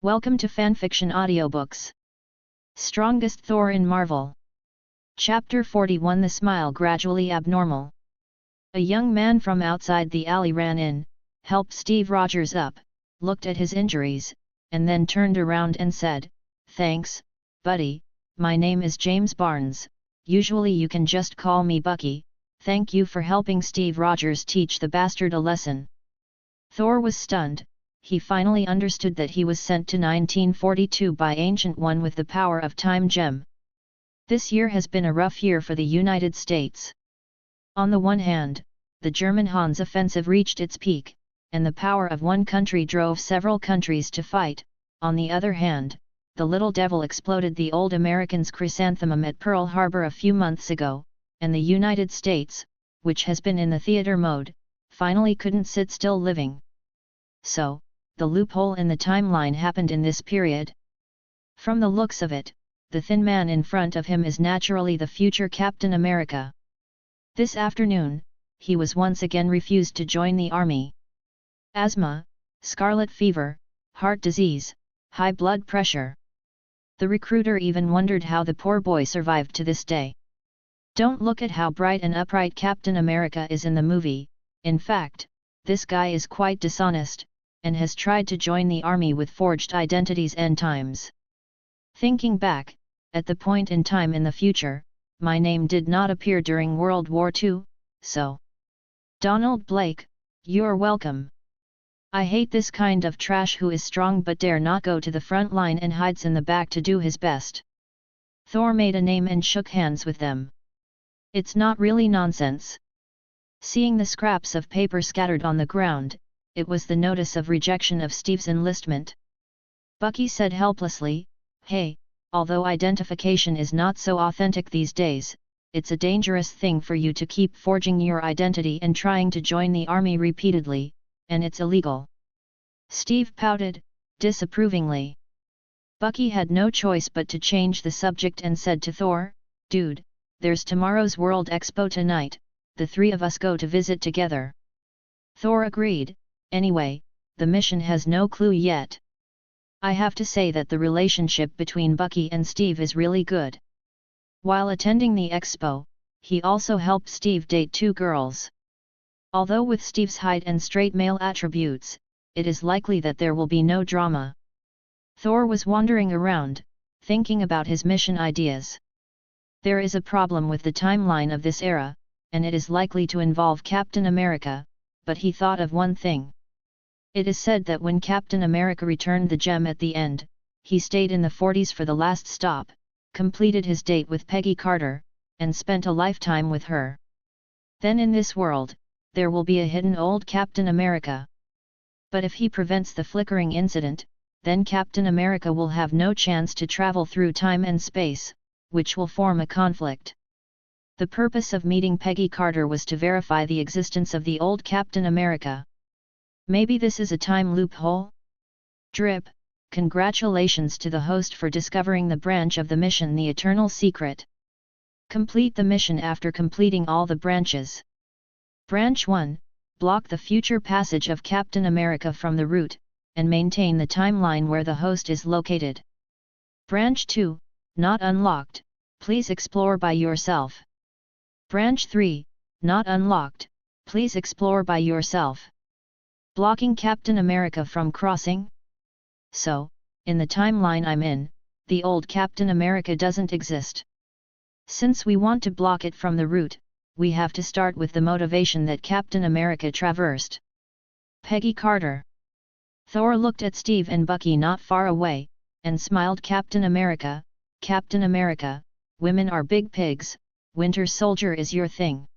Welcome to Fanfiction Audiobooks. Strongest Thor in Marvel. Chapter 41. The smile gradually abnormal. A young man from outside the alley ran in, helped Steve Rogers up, looked at his injuries, and then turned around and said, "Thanks, buddy, my name is James Barnes, usually you can just call me Bucky, thank you for helping Steve Rogers teach the bastard a lesson." Thor was stunned. He finally understood that he was sent to 1942 by Ancient One with the power of Time Gem. This year has been a rough year for the United States. On the one hand, the German Hans offensive reached its peak, and the power of one country drove several countries to fight. On the other hand, the little devil exploded the old Americans' chrysanthemum at Pearl Harbor a few months ago, and the United States, which has been in the theater mode, finally couldn't sit still living. So, the loophole in the timeline happened in this period. From the looks of it, the thin man in front of him is naturally the future Captain America. This afternoon, he was once again refused to join the army. Asthma, scarlet fever, heart disease, high blood pressure. The recruiter even wondered how the poor boy survived to this day. Don't look at how bright and upright Captain America is in the movie. In fact, this guy is quite dishonest, and has tried to join the army with forged identities n times. Thinking back, at the point in time in the future, my name did not appear during World War II, so. Donald Blake, you're welcome. I hate this kind of trash who is strong but dare not go to the front line and hides in the back to do his best. Thor made a name and shook hands with them. It's not really nonsense. Seeing the scraps of paper scattered on the ground, it was the notice of rejection of Steve's enlistment. Bucky said helplessly, "Hey, although identification is not so authentic these days, it's a dangerous thing for you to keep forging your identity and trying to join the army repeatedly, and it's illegal." Steve pouted, disapprovingly. Bucky had no choice but to change the subject and said to Thor, "Dude, there's tomorrow's World Expo tonight, the three of us go to visit together." Thor agreed. "Anyway, the mission has no clue yet. I have to say that the relationship between Bucky and Steve is really good." While attending the expo, he also helped Steve date two girls. Although with Steve's height and straight male attributes, it is likely that there will be no drama. Thor was wandering around, thinking about his mission ideas. There is a problem with the timeline of this era, and it is likely to involve Captain America, but he thought of one thing. It is said that when Captain America returned the gem at the end, he stayed in the 40s for the last stop, completed his date with Peggy Carter, and spent a lifetime with her. Then in this world, there will be a hidden old Captain America. But if he prevents the flickering incident, then Captain America will have no chance to travel through time and space, which will form a conflict. The purpose of meeting Peggy Carter was to verify the existence of the old Captain America. Maybe this is a time loophole? Drip, congratulations to the host for discovering the branch of the mission, the Eternal Secret. Complete the mission after completing all the branches. Branch 1, block the future passage of Captain America from the route, and maintain the timeline where the host is located. Branch 2, not unlocked, please explore by yourself. Branch 3, not unlocked, please explore by yourself. Blocking Captain America from crossing? So, in the timeline I'm in, the old Captain America doesn't exist. Since we want to block it from the route, we have to start with the motivation that Captain America traversed. Peggy Carter. Thor looked at Steve and Bucky not far away, and smiled. Captain America, women are big pigs, Winter Soldier is your thing.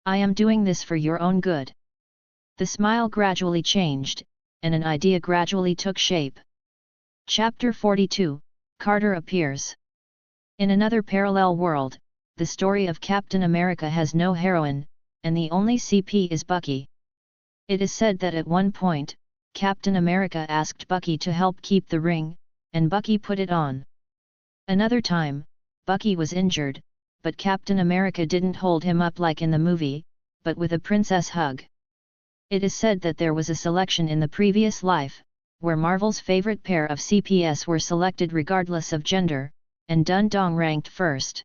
I am doing this for your own good. The smile gradually changed, and an idea gradually took shape. Chapter 42, Carter appears. In another parallel world, the story of Captain America has no heroine, and the only CP is Bucky. It is said that at one point, Captain America asked Bucky to help keep the ring, and Bucky put it on. Another time, Bucky was injured, but Captain America didn't hold him up like in the movie, but with a princess hug. It is said that there was a selection in the previous life, where Marvel's favorite pair of CPS were selected regardless of gender, and Dun-Dong ranked first.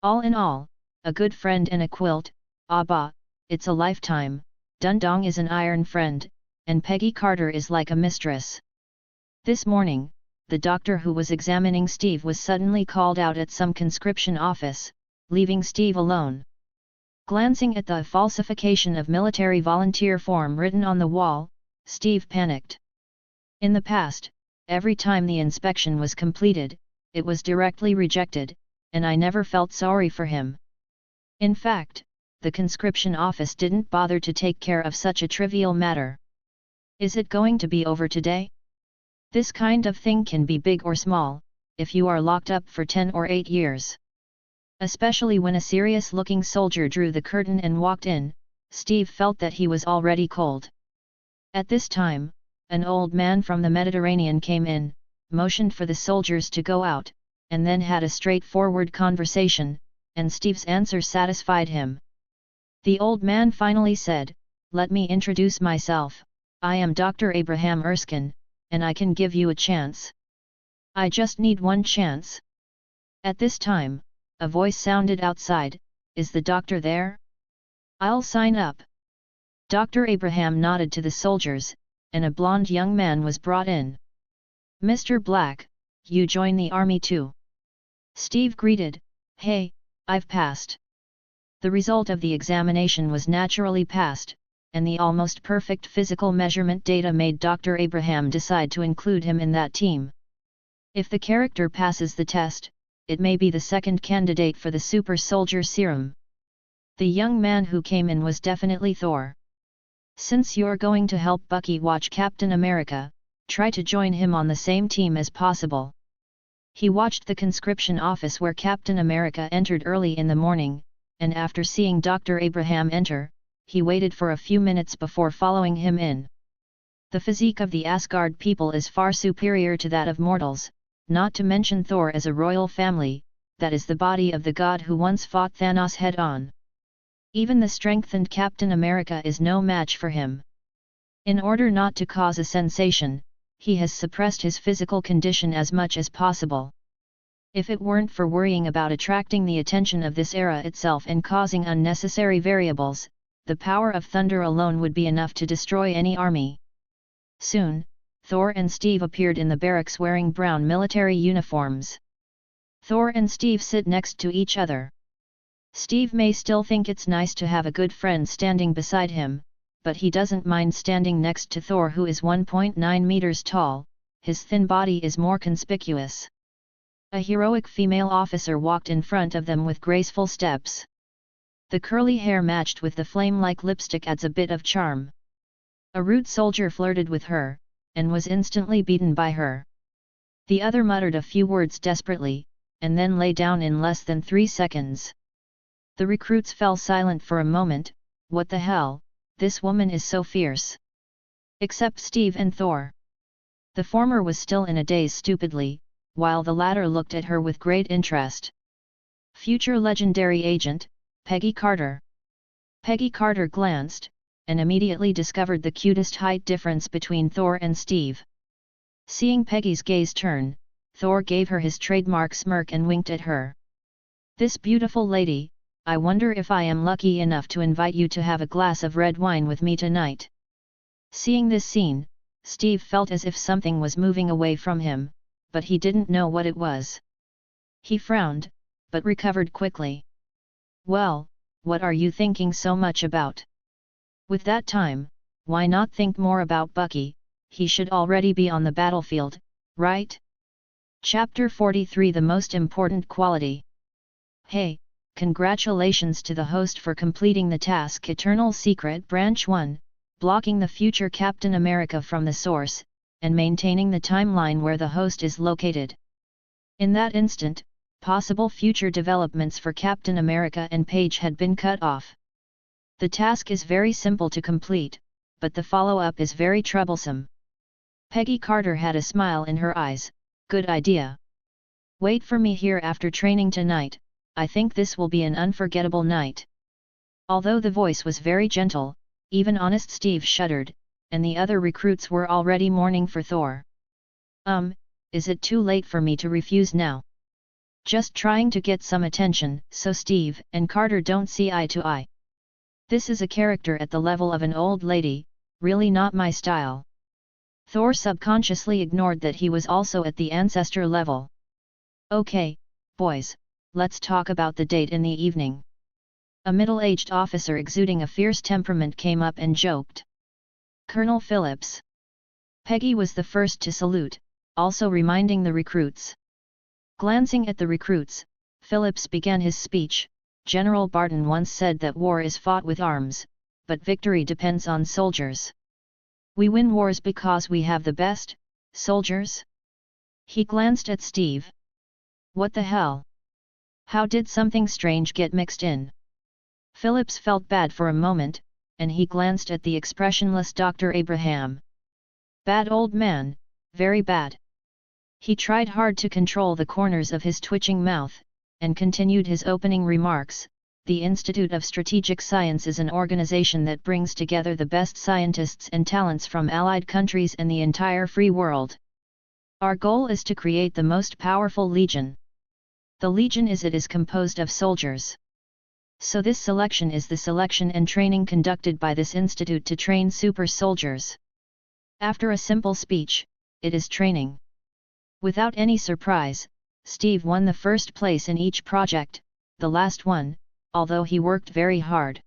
All in all, a good friend and a quilt, bah, it's a lifetime. Dun-Dong is an iron friend, and Peggy Carter is like a mistress. This morning, the doctor who was examining Steve was suddenly called out at some conscription office, leaving Steve alone. Glancing at the falsification of military volunteer form written on the wall, Steve panicked. In the past, every time the inspection was completed, it was directly rejected, and I never felt sorry for him. In fact, the conscription office didn't bother to take care of such a trivial matter. Is it going to be over today? This kind of thing can be big or small, if you are locked up for 10 or 8 years. Especially when a serious-looking soldier drew the curtain and walked in, Steve felt that he was already cold. At this time, an old man from the Mediterranean came in, motioned for the soldiers to go out, and then had a straightforward conversation, and Steve's answer satisfied him. The old man finally said, "Let me introduce myself, I am Dr. Abraham Erskine, and I can give you a chance. I just need one chance." At this time, a voice sounded outside, "Is the doctor there? I'll sign up." Dr. Abraham nodded to the soldiers, and a blond young man was brought in. "Mr. Black, you join the army too?" Steve greeted, "Hey, I've passed." The result of the examination was naturally passed, and the almost perfect physical measurement data made Dr. Abraham decide to include him in that team. If the character passes the test, it may be the second candidate for the super soldier serum. The young man who came in was definitely Thor. "Since you're going to help Bucky watch Captain America, try to join him on the same team as possible." He watched the conscription office where Captain America entered early in the morning, and after seeing Dr. Abraham enter, he waited for a few minutes before following him in. The physique of the Asgard people is far superior to that of mortals, not to mention Thor as a royal family, that is the body of the god who once fought Thanos head-on. Even the strengthened Captain America is no match for him. In order not to cause a sensation, he has suppressed his physical condition as much as possible. If it weren't for worrying about attracting the attention of this era itself and causing unnecessary variables, the power of thunder alone would be enough to destroy any army. Soon, Thor and Steve appeared in the barracks wearing brown military uniforms. Thor and Steve sit next to each other. Steve may still think it's nice to have a good friend standing beside him, but he doesn't mind standing next to Thor, who is 1.9 meters tall. His thin body is more conspicuous. A heroic female officer walked in front of them with graceful steps. The curly hair matched with the flame-like lipstick adds a bit of charm. A rude soldier flirted with her, and was instantly beaten by her. The other muttered a few words desperately, and then lay down in less than 3 seconds. The recruits fell silent for a moment. "What the hell, this woman is so fierce." Except Steve and Thor. The former was still in a daze stupidly, while the latter looked at her with great interest. Future legendary agent, Peggy Carter. Peggy Carter glanced, and immediately discovered the cutest height difference between Thor and Steve. Seeing Peggy's gaze turn, Thor gave her his trademark smirk and winked at her. "This beautiful lady, I wonder if I am lucky enough to invite you to have a glass of red wine with me tonight." Seeing this scene, Steve felt as if something was moving away from him, but he didn't know what it was. He frowned, but recovered quickly. "Well, what are you thinking so much about? With that time, why not think more about Bucky? He should already be on the battlefield, right?" Chapter 43 The Most Important Quality. Hey, congratulations to the host for completing the task Eternal Secret Branch 1, blocking the future Captain America from the source, and maintaining the timeline where the host is located. In that instant, possible future developments for Captain America and Paige had been cut off. The task is very simple to complete, but the follow-up is very troublesome. Peggy Carter had a smile in her eyes. "Good idea. Wait for me here after training tonight, I think this will be an unforgettable night." Although the voice was very gentle, even honest Steve shuddered, and the other recruits were already mourning for Thor. Is it too late for me to refuse now? Just trying to get some attention, so Steve and Carter don't see eye to eye. This is a character at the level of an old lady, really not my style. Thor subconsciously ignored that he was also at the ancestor level. Okay, boys, let's talk about the date in the evening. A middle-aged officer exuding a fierce temperament came up and joked. Colonel Phillips. Peggy was the first to salute, also reminding the recruits. Glancing at the recruits, Phillips began his speech. General Barton once said that war is fought with arms, but victory depends on soldiers. We win wars because we have the best soldiers? He glanced at Steve. What the hell? How did something strange get mixed in? Phillips felt bad for a moment, and he glanced at the expressionless Dr. Abraham. Bad old man, very bad. He tried hard to control the corners of his twitching mouth, and continued his opening remarks. The Institute of Strategic Science is an organization that brings together the best scientists and talents from allied countries and the entire free world. Our goal is to create the most powerful legion. The legion is composed of soldiers. So this selection is the selection and training conducted by this institute to train super soldiers. After a simple speech, it is training. Without any surprise, Steve won the first place in each project, the last one, although he worked very hard.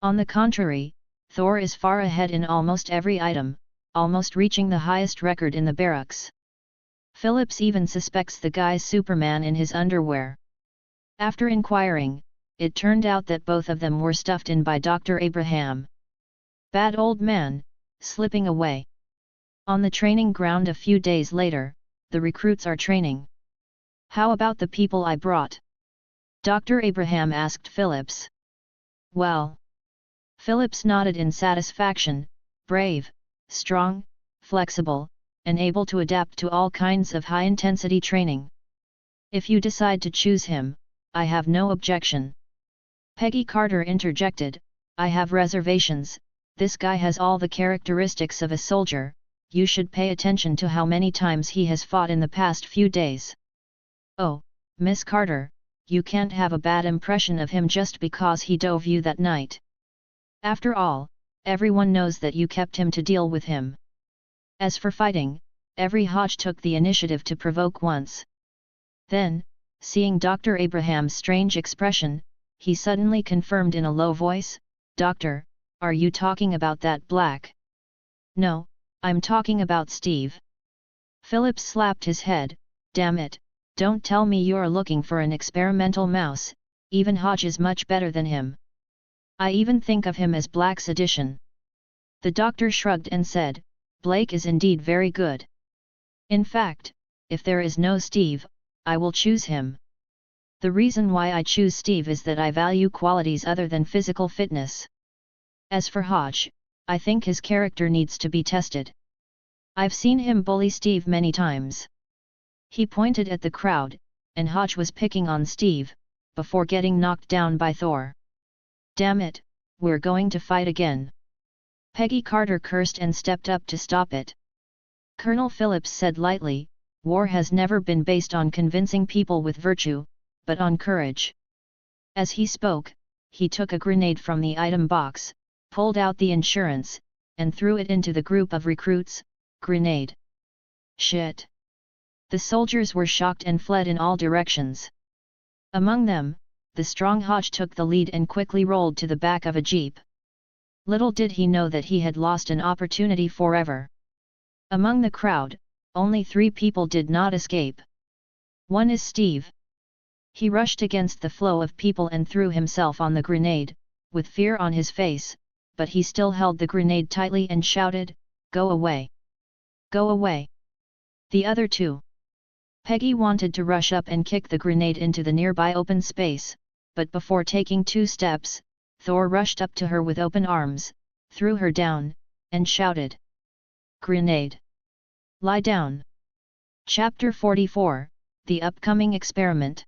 On the contrary, Thor is far ahead in almost every item, almost reaching the highest record in the barracks. Phillips even suspects the guy's Superman in his underwear. After inquiring, it turned out that both of them were stuffed in by Dr. Abraham. Bad old man, slipping away. On the training ground a few days later, the recruits are training. How about the people I brought? Dr. Abraham asked Phillips. Well. Phillips nodded in satisfaction, brave, strong, flexible, and able to adapt to all kinds of high-intensity training. If you decide to choose him, I have no objection. Peggy Carter interjected, I have reservations. This guy has all the characteristics of a soldier. You should pay attention to how many times he has fought in the past few days. Oh, Miss Carter, you can't have a bad impression of him just because he dove you that night. After all, everyone knows that you kept him to deal with him. As for fighting, every Hodge took the initiative to provoke once. Then, seeing Dr. Abraham's strange expression, he suddenly confirmed in a low voice, Doctor, are you talking about that black? No, I'm talking about Steve. Phillips slapped his head, damn it, don't tell me you're looking for an experimental mouse, even Hodge is much better than him. I even think of him as Black's addition. The doctor shrugged and said, Blake is indeed very good. In fact, if there is no Steve, I will choose him. The reason why I choose Steve is that I value qualities other than physical fitness. As for Hodge, I think his character needs to be tested. I've seen him bully Steve many times. He pointed at the crowd, and Hodge was picking on Steve, before getting knocked down by Thor. Damn it, we're going to fight again. Peggy Carter cursed and stepped up to stop it. Colonel Phillips said lightly, war has never been based on convincing people with virtue, but on courage. As he spoke, he took a grenade from the item box, pulled out the insurance, and threw it into the group of recruits. Grenade. Shit. The soldiers were shocked and fled in all directions. Among them, the strong Hodge took the lead and quickly rolled to the back of a jeep. Little did he know that he had lost an opportunity forever. Among the crowd, only 3 people did not escape. One is Steve. He rushed against the flow of people and threw himself on the grenade, with fear on his face, but he still held the grenade tightly and shouted, Go away! Go away! The other 2. Peggy wanted to rush up and kick the grenade into the nearby open space, but before taking 2 steps, Thor rushed up to her with open arms, threw her down, and shouted, Grenade! Lie down! Chapter 44, The Upcoming Experiment.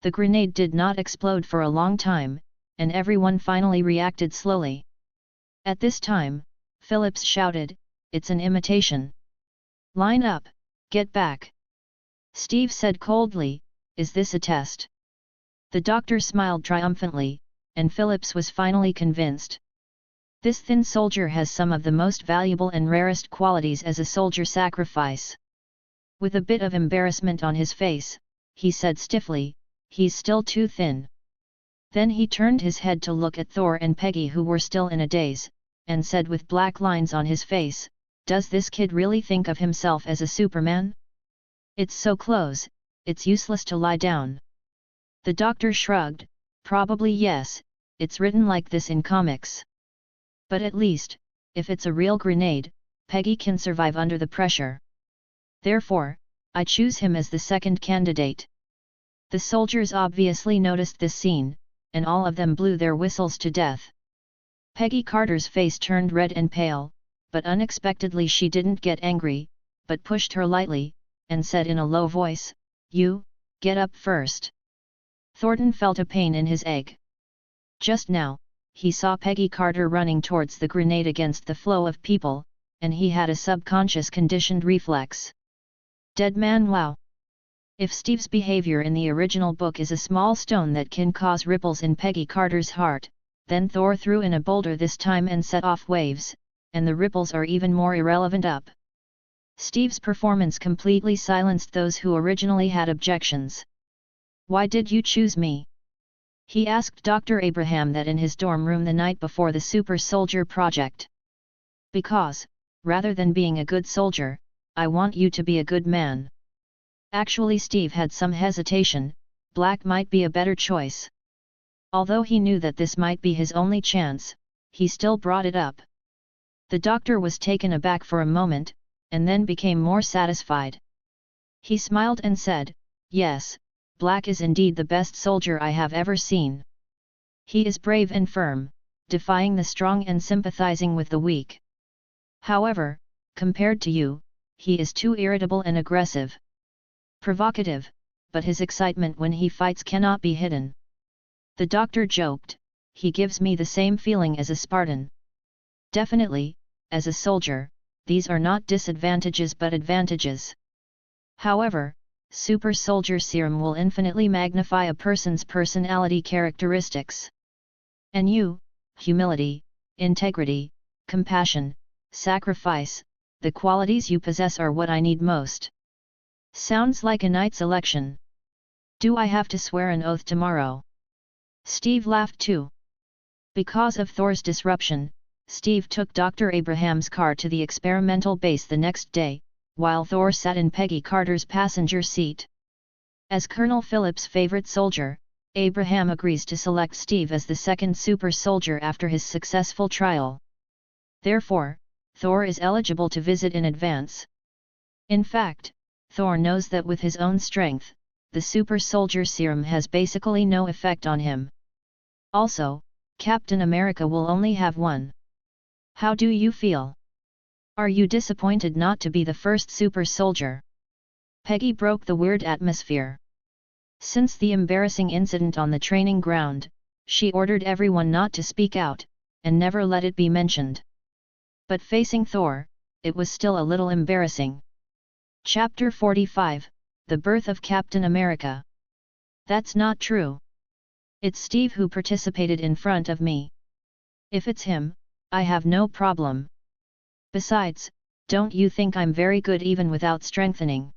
The grenade did not explode for a long time, and everyone finally reacted slowly. At this time, Phillips shouted, "It's an imitation. Line up, get back." Steve said coldly, "Is this a test?" The doctor smiled triumphantly, and Phillips was finally convinced. This thin soldier has some of the most valuable and rarest qualities as a soldier sacrifice. With a bit of embarrassment on his face, he said stiffly, "He's still too thin." Then he turned his head to look at Thor and Peggy, who were still in a daze, and said with black lines on his face, "Does this kid really think of himself as a Superman? It's so close, it's useless to lie down." The doctor shrugged, "Probably yes, it's written like this in comics. But at least, if it's a real grenade, Peggy can survive under the pressure. Therefore, I choose him as the second candidate." The soldiers obviously noticed this scene, and all of them blew their whistles to death. Peggy Carter's face turned red and pale, but unexpectedly she didn't get angry, but pushed her lightly, and said in a low voice, "You, get up first." Thornton felt a pain in his egg. Just now, he saw Peggy Carter running towards the grenade against the flow of people, and he had a subconscious conditioned reflex. Dead man wow! If Steve's behavior in the original book is a small stone that can cause ripples in Peggy Carter's heart, then Thor threw in a boulder this time and set off waves, and the ripples are even more irrelevant up. Steve's performance completely silenced those who originally had objections. "Why did you choose me?" he asked Dr. Abraham that in his dorm room the night before the Super Soldier project. "Because, rather than being a good soldier, I want you to be a good man." Actually, Steve had some hesitation. Black might be a better choice. Although he knew that this might be his only chance, he still brought it up. The doctor was taken aback for a moment, and then became more satisfied. He smiled and said, "Yes, Black is indeed the best soldier I have ever seen. He is brave and firm, defying the strong and sympathizing with the weak. However, compared to you, he is too irritable and aggressive. Provocative, but his excitement when he fights cannot be hidden." The doctor joked, "He gives me the same feeling as a Spartan." Definitely, as a soldier, these are not disadvantages but advantages. However, Super Soldier Serum will infinitely magnify a person's personality characteristics. And you, humility, integrity, compassion, sacrifice, the qualities you possess are what I need most. Sounds like a knight's election. Do I have to swear an oath tomorrow?" Steve laughed too. Because of Thor's disruption, Steve took Dr. Abraham's car to the experimental base the next day, while Thor sat in Peggy Carter's passenger seat. As Colonel Phillips' favorite soldier, Abraham agrees to select Steve as the second super soldier after his successful trial. Therefore, Thor is eligible to visit in advance. In fact, Thor knows that with his own strength, the super soldier serum has basically no effect on him. Also, Captain America will only have one. How do you feel? Are you disappointed not to be the first super soldier? Peggy broke the weird atmosphere. Since the embarrassing incident on the training ground, she ordered everyone not to speak out, and never let it be mentioned. But facing Thor, it was still a little embarrassing. Chapter 45, The Birth of Captain America. That's not true. It's Steve who participated in front of me. If it's him, I have no problem. Besides, don't you think I'm very good even without strengthening?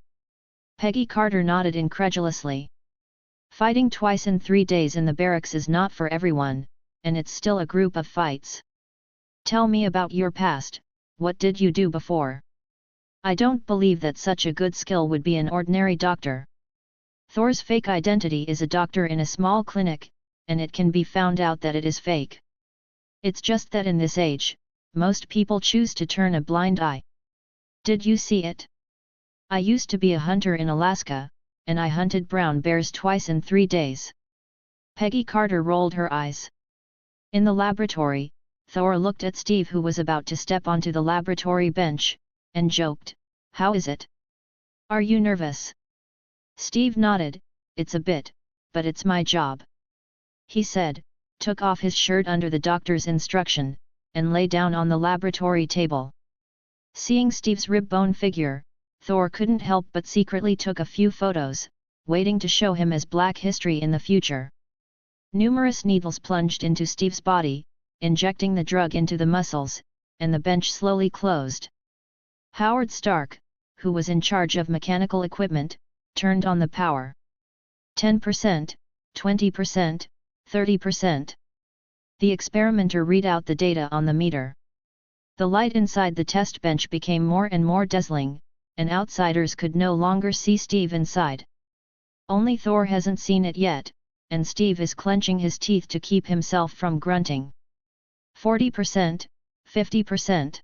Peggy Carter nodded incredulously. Fighting twice in 3 days in the barracks is not for everyone, and it's still a group of fights. Tell me about your past, what did you do before? I don't believe that such a good skill would be an ordinary doctor. Thor's fake identity is a doctor in a small clinic, and it can be found out that it is fake. It's just that in this age, most people choose to turn a blind eye. Did you see it? I used to be a hunter in Alaska, and I hunted brown bears twice in 3 days. Peggy Carter rolled her eyes. In the laboratory, Thor looked at Steve, who was about to step onto the laboratory bench, and joked, "How is it? Are you nervous?" Steve nodded, "It's a bit, but it's my job," he said, took off his shirt under the doctor's instruction, and lay down on the laboratory table. Seeing Steve's rib bone figure, Thor couldn't help but secretly took a few photos, waiting to show him as Black history in the future. Numerous needles plunged into Steve's body, injecting the drug into the muscles, and the bench slowly closed. Howard Stark, who was in charge of mechanical equipment, turned on the power. 10%, 20%, 30%. The experimenter read out the data on the meter. The light inside the test bench became more and more dazzling, and outsiders could no longer see Steve inside. Only Thor hasn't seen it yet, and Steve is clenching his teeth to keep himself from grunting. 40%, 50%.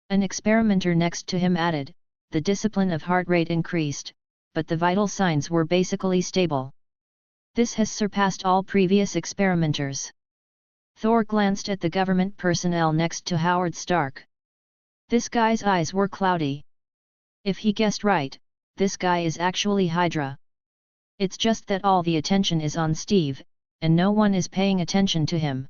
An experimenter next to him added, the discipline of heart rate increased, but the vital signs were basically stable. This has surpassed all previous experimenters. Thor glanced at the government personnel next to Howard Stark. This guy's eyes were cloudy. If he guessed right, this guy is actually Hydra. It's just that all the attention is on Steve, and no one is paying attention to him.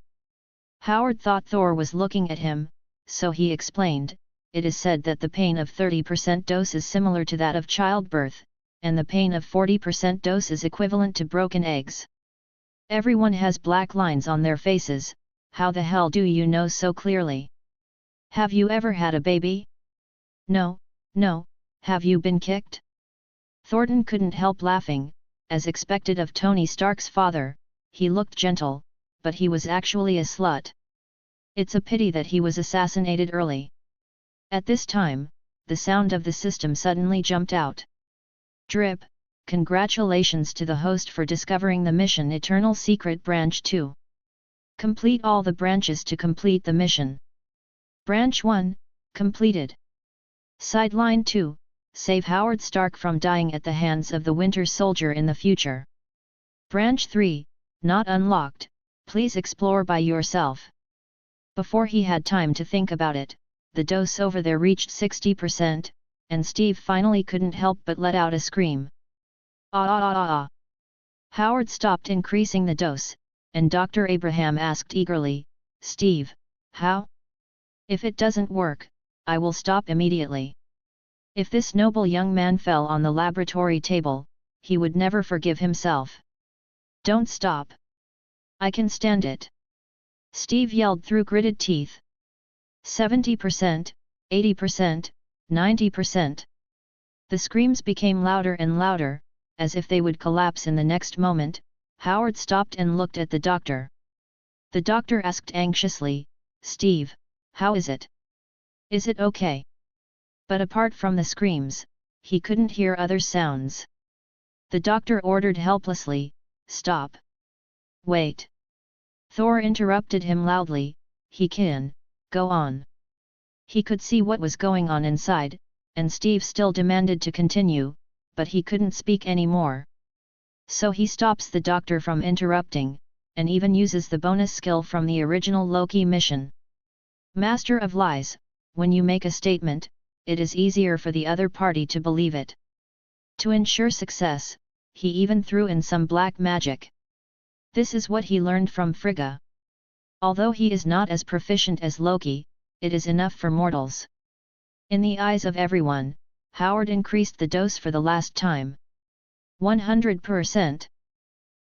Howard thought Thor was looking at him, so he explained, it is said that the pain of 30% dose is similar to that of childbirth, and the pain of 40% dose is equivalent to broken eggs. Everyone has black lines on their faces, how the hell do you know so clearly? Have you ever had a baby? No, no, have you been kicked? Thornton couldn't help laughing, as expected of Tony Stark's father, he looked gentle, but he was actually a slut. It's a pity that he was assassinated early. At this time, the sound of the system suddenly jumped out. Drip, congratulations to the host for discovering the mission Eternal Secret Branch 2. Complete all the branches to complete the mission. Branch 1, completed. Sideline 2, save Howard Stark from dying at the hands of the Winter Soldier in the future. Branch 3, not unlocked, please explore by yourself. Before he had time to think about it, the dose over there reached 60%, and Steve finally couldn't help but let out a scream. Ah ah ah ah ah. Howard stopped increasing the dose, and Dr. Abraham asked eagerly, Steve, how? If it doesn't work, I will stop immediately. If this noble young man fell on the laboratory table, he would never forgive himself. Don't stop. I can stand it. Steve yelled through gritted teeth. 70%, 80%, 90%. The screams became louder and louder, as if they would collapse in the next moment. Howard stopped and looked at the doctor. The doctor asked anxiously, Steve, how is it? Is it okay? But apart from the screams, he couldn't hear other sounds. The doctor ordered helplessly, stop. Wait. Thor interrupted him loudly, he can, go on. He could see what was going on inside, and Steve still demanded to continue, but he couldn't speak anymore. So he stops the doctor from interrupting, and even uses the bonus skill from the original Loki mission. Master of Lies, when you make a statement, it is easier for the other party to believe it. To ensure success, he even threw in some black magic. This is what he learned from Frigga. Although he is not as proficient as Loki, it is enough for mortals. In the eyes of everyone, Howard increased the dose for the last time. 100%.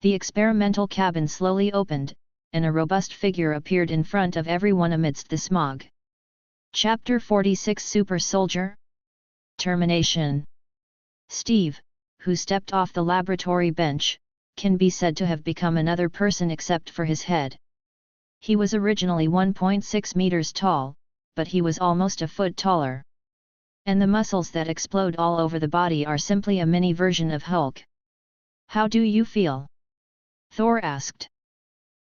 The experimental cabin slowly opened, and a robust figure appeared in front of everyone amidst the smog. Chapter 46 Super Soldier? Termination. Steve, who stepped off the laboratory bench, can be said to have become another person except for his head. He was originally 1.6 meters tall, but he was almost a foot taller. And the muscles that explode all over the body are simply a mini version of Hulk. How do you feel? Thor asked.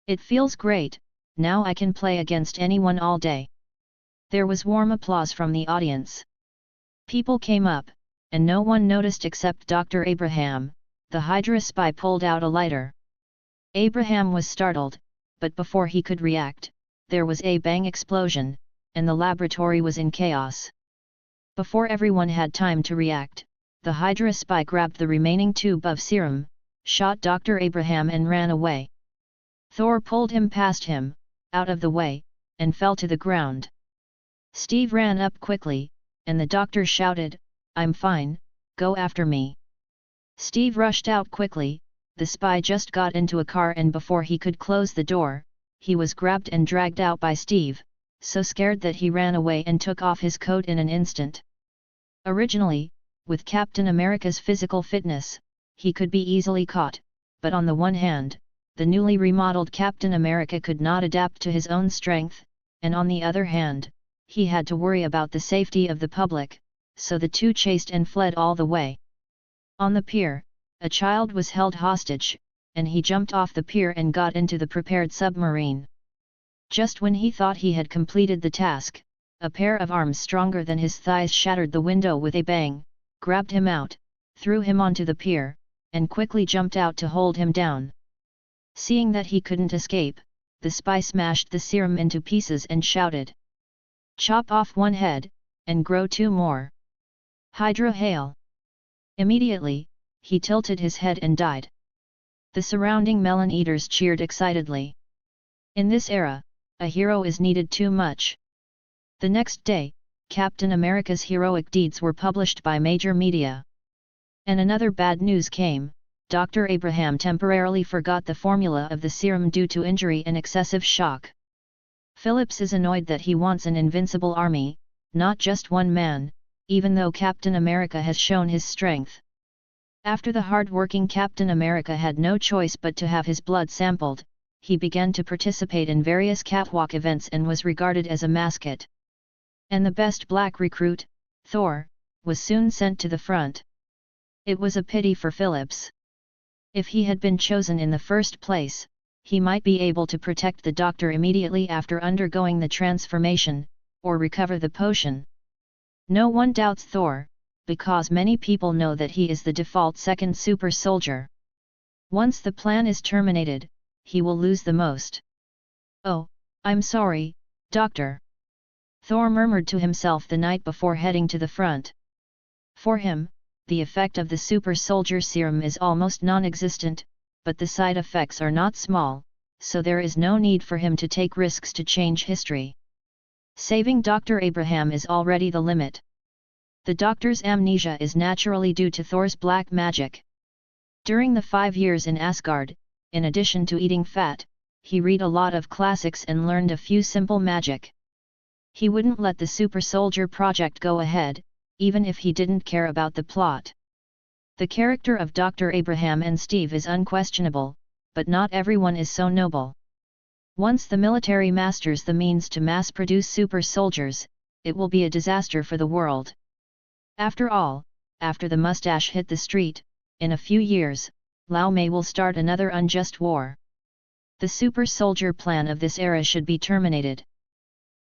It feels great, now I can play against anyone all day. There was warm applause from the audience. People came up, and no one noticed except Dr. Abraham. The Hydra spy pulled out a lighter. Abraham was startled, but before he could react, there was a bang explosion, and the laboratory was in chaos. Before everyone had time to react, the Hydra spy grabbed the remaining tube of serum, shot Dr. Abraham and ran away. Thor pulled him past him, out of the way, and fell to the ground. Steve ran up quickly, and the doctor shouted, "I'm fine, go after me." Steve rushed out quickly. The spy just got into a car, and before he could close the door, he was grabbed and dragged out by Steve, so scared that he ran away and took off his coat in an instant. Originally, with Captain America's physical fitness, he could be easily caught, but on the one hand, the newly remodeled Captain America could not adapt to his own strength, and on the other hand, he had to worry about the safety of the public, so the two chased and fled all the way. On the pier, a child was held hostage, and he jumped off the pier and got into the prepared submarine. Just when he thought he had completed the task, a pair of arms stronger than his thighs shattered the window with a bang, grabbed him out, threw him onto the pier, and quickly jumped out to hold him down. Seeing that he couldn't escape, the spy smashed the serum into pieces and shouted, "Chop off one head, and grow two more. Hydra hail!" Immediately, he tilted his head and died. The surrounding melon eaters cheered excitedly. In this era, a hero is needed too much. The next day, Captain America's heroic deeds were published by major media. And another bad news came. Dr. Abraham temporarily forgot the formula of the serum due to injury and excessive shock. Phillips is annoyed that he wants an invincible army, not just one man, even though Captain America has shown his strength. After the hard-working Captain America had no choice but to have his blood sampled, he began to participate in various catwalk events and was regarded as a mascot. And the best black recruit, Thor, was soon sent to the front. It was a pity for Phillips. If he had been chosen in the first place, he might be able to protect the doctor immediately after undergoing the transformation, or recover the potion. No one doubts Thor, because many people know that he is the default second super soldier. Once the plan is terminated, he will lose the most. "Oh, I'm sorry, Doctor," Thor murmured to himself the night before heading to the front. For him, the effect of the super soldier serum is almost non-existent, but the side effects are not small, so there is no need for him to take risks to change history. Saving Dr. Abraham is already the limit. The doctor's amnesia is naturally due to Thor's black magic. During the 5 years in Asgard, in addition to eating fat, he read a lot of classics and learned a few simple magic. He wouldn't let the super soldier project go ahead, even if he didn't care about the plot. The character of Dr. Abraham and Steve is unquestionable, but not everyone is so noble. Once the military masters the means to mass-produce super soldiers, it will be a disaster for the world. After all, after the mustache hit the street, in a few years, Lao Mei will start another unjust war. The super soldier plan of this era should be terminated.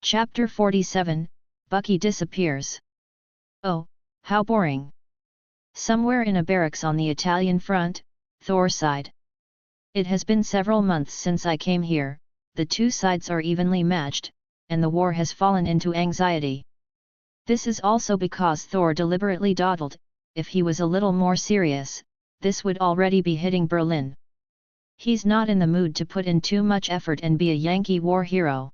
Chapter 47, Bucky disappears. Oh, how boring. Somewhere in a barracks on the Italian front, Thor sighed. It has been several months since I came here, the two sides are evenly matched, and the war has fallen into anxiety. This is also because Thor deliberately dawdled. If he was a little more serious, this would already be hitting Berlin. He's not in the mood to put in too much effort and be a Yankee war hero.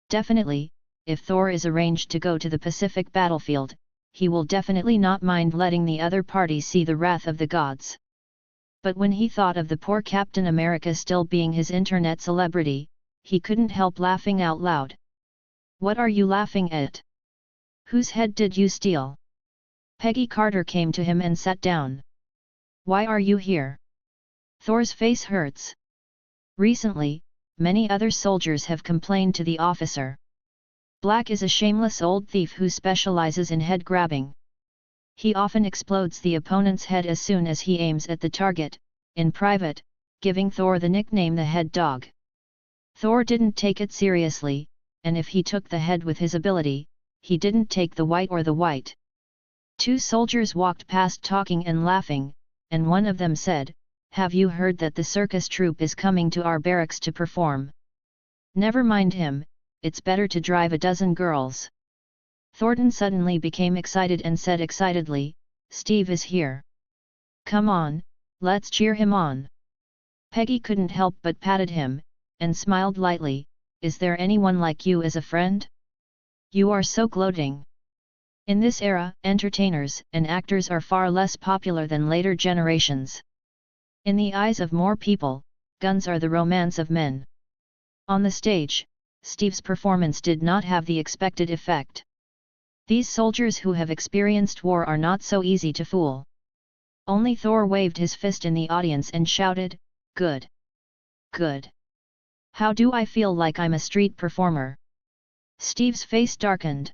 Definitely, if Thor is arranged to go to the Pacific battlefield, he will definitely not mind letting the other party see the wrath of the gods. But when he thought of the poor Captain America still being his internet celebrity, he couldn't help laughing out loud. "What are you laughing at? Whose head did you steal?" Peggy Carter came to him and sat down. "Why are you here?" Thor's face hurts. Recently, many other soldiers have complained to the officer. Black is a shameless old thief who specializes in head grabbing. He often explodes the opponent's head as soon as he aims at the target, in private, giving Thor the nickname the Head Dog. Thor didn't take it seriously, and if he took the head with his ability, he didn't take the white or the white. Two soldiers walked past talking and laughing, and one of them said, "Have you heard that the circus troupe is coming to our barracks to perform?" "Never mind him, it's better to drive a dozen girls." Thornton suddenly became excited and said excitedly, "Steve is here. Come on, let's cheer him on." Peggy couldn't help but patted him, and smiled lightly, is there anyone like you as a friend? You are so gloating. In this era, entertainers and actors are far less popular than later generations. In the eyes of more people, guns are the romance of men. On the stage, Steve's performance did not have the expected effect. These soldiers who have experienced war are not so easy to fool. Only Thor waved his fist in the audience and shouted, "Good! Good! How do I feel like I'm a street performer?" Steve's face darkened.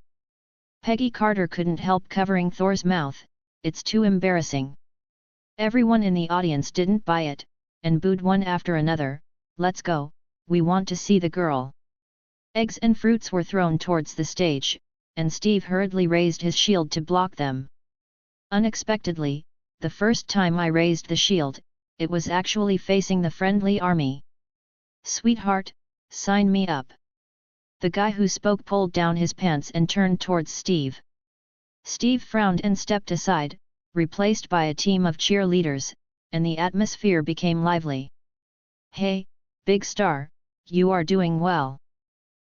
Peggy Carter couldn't help covering Thor's mouth, "It's too embarrassing." Everyone in the audience didn't buy it, and booed one after another, "Let's go, we want to see the girl." Eggs and fruits were thrown towards the stage, and Steve hurriedly raised his shield to block them. Unexpectedly, the first time I raised the shield, it was actually facing the friendly army. "Sweetheart, sign me up." The guy who spoke pulled down his pants and turned towards Steve. Steve frowned and stepped aside, replaced by a team of cheerleaders, and the atmosphere became lively. "Hey, big star, you are doing well.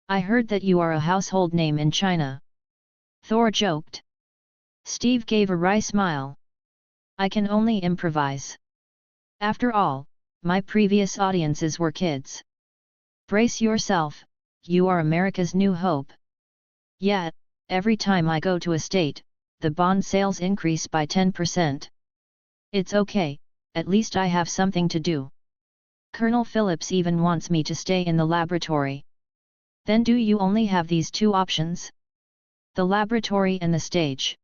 I heard that you are a household name in China." Thor joked. Steve gave a wry smile. "I can only improvise. After all, my previous audiences were kids. Brace yourself, you are America's new hope." "Yeah, every time I go to a state, the bond sales increase by 10%. It's okay, at least I have something to do. Colonel Phillips even wants me to stay in the laboratory." "Then do you only have these two options? The laboratory and the stage?"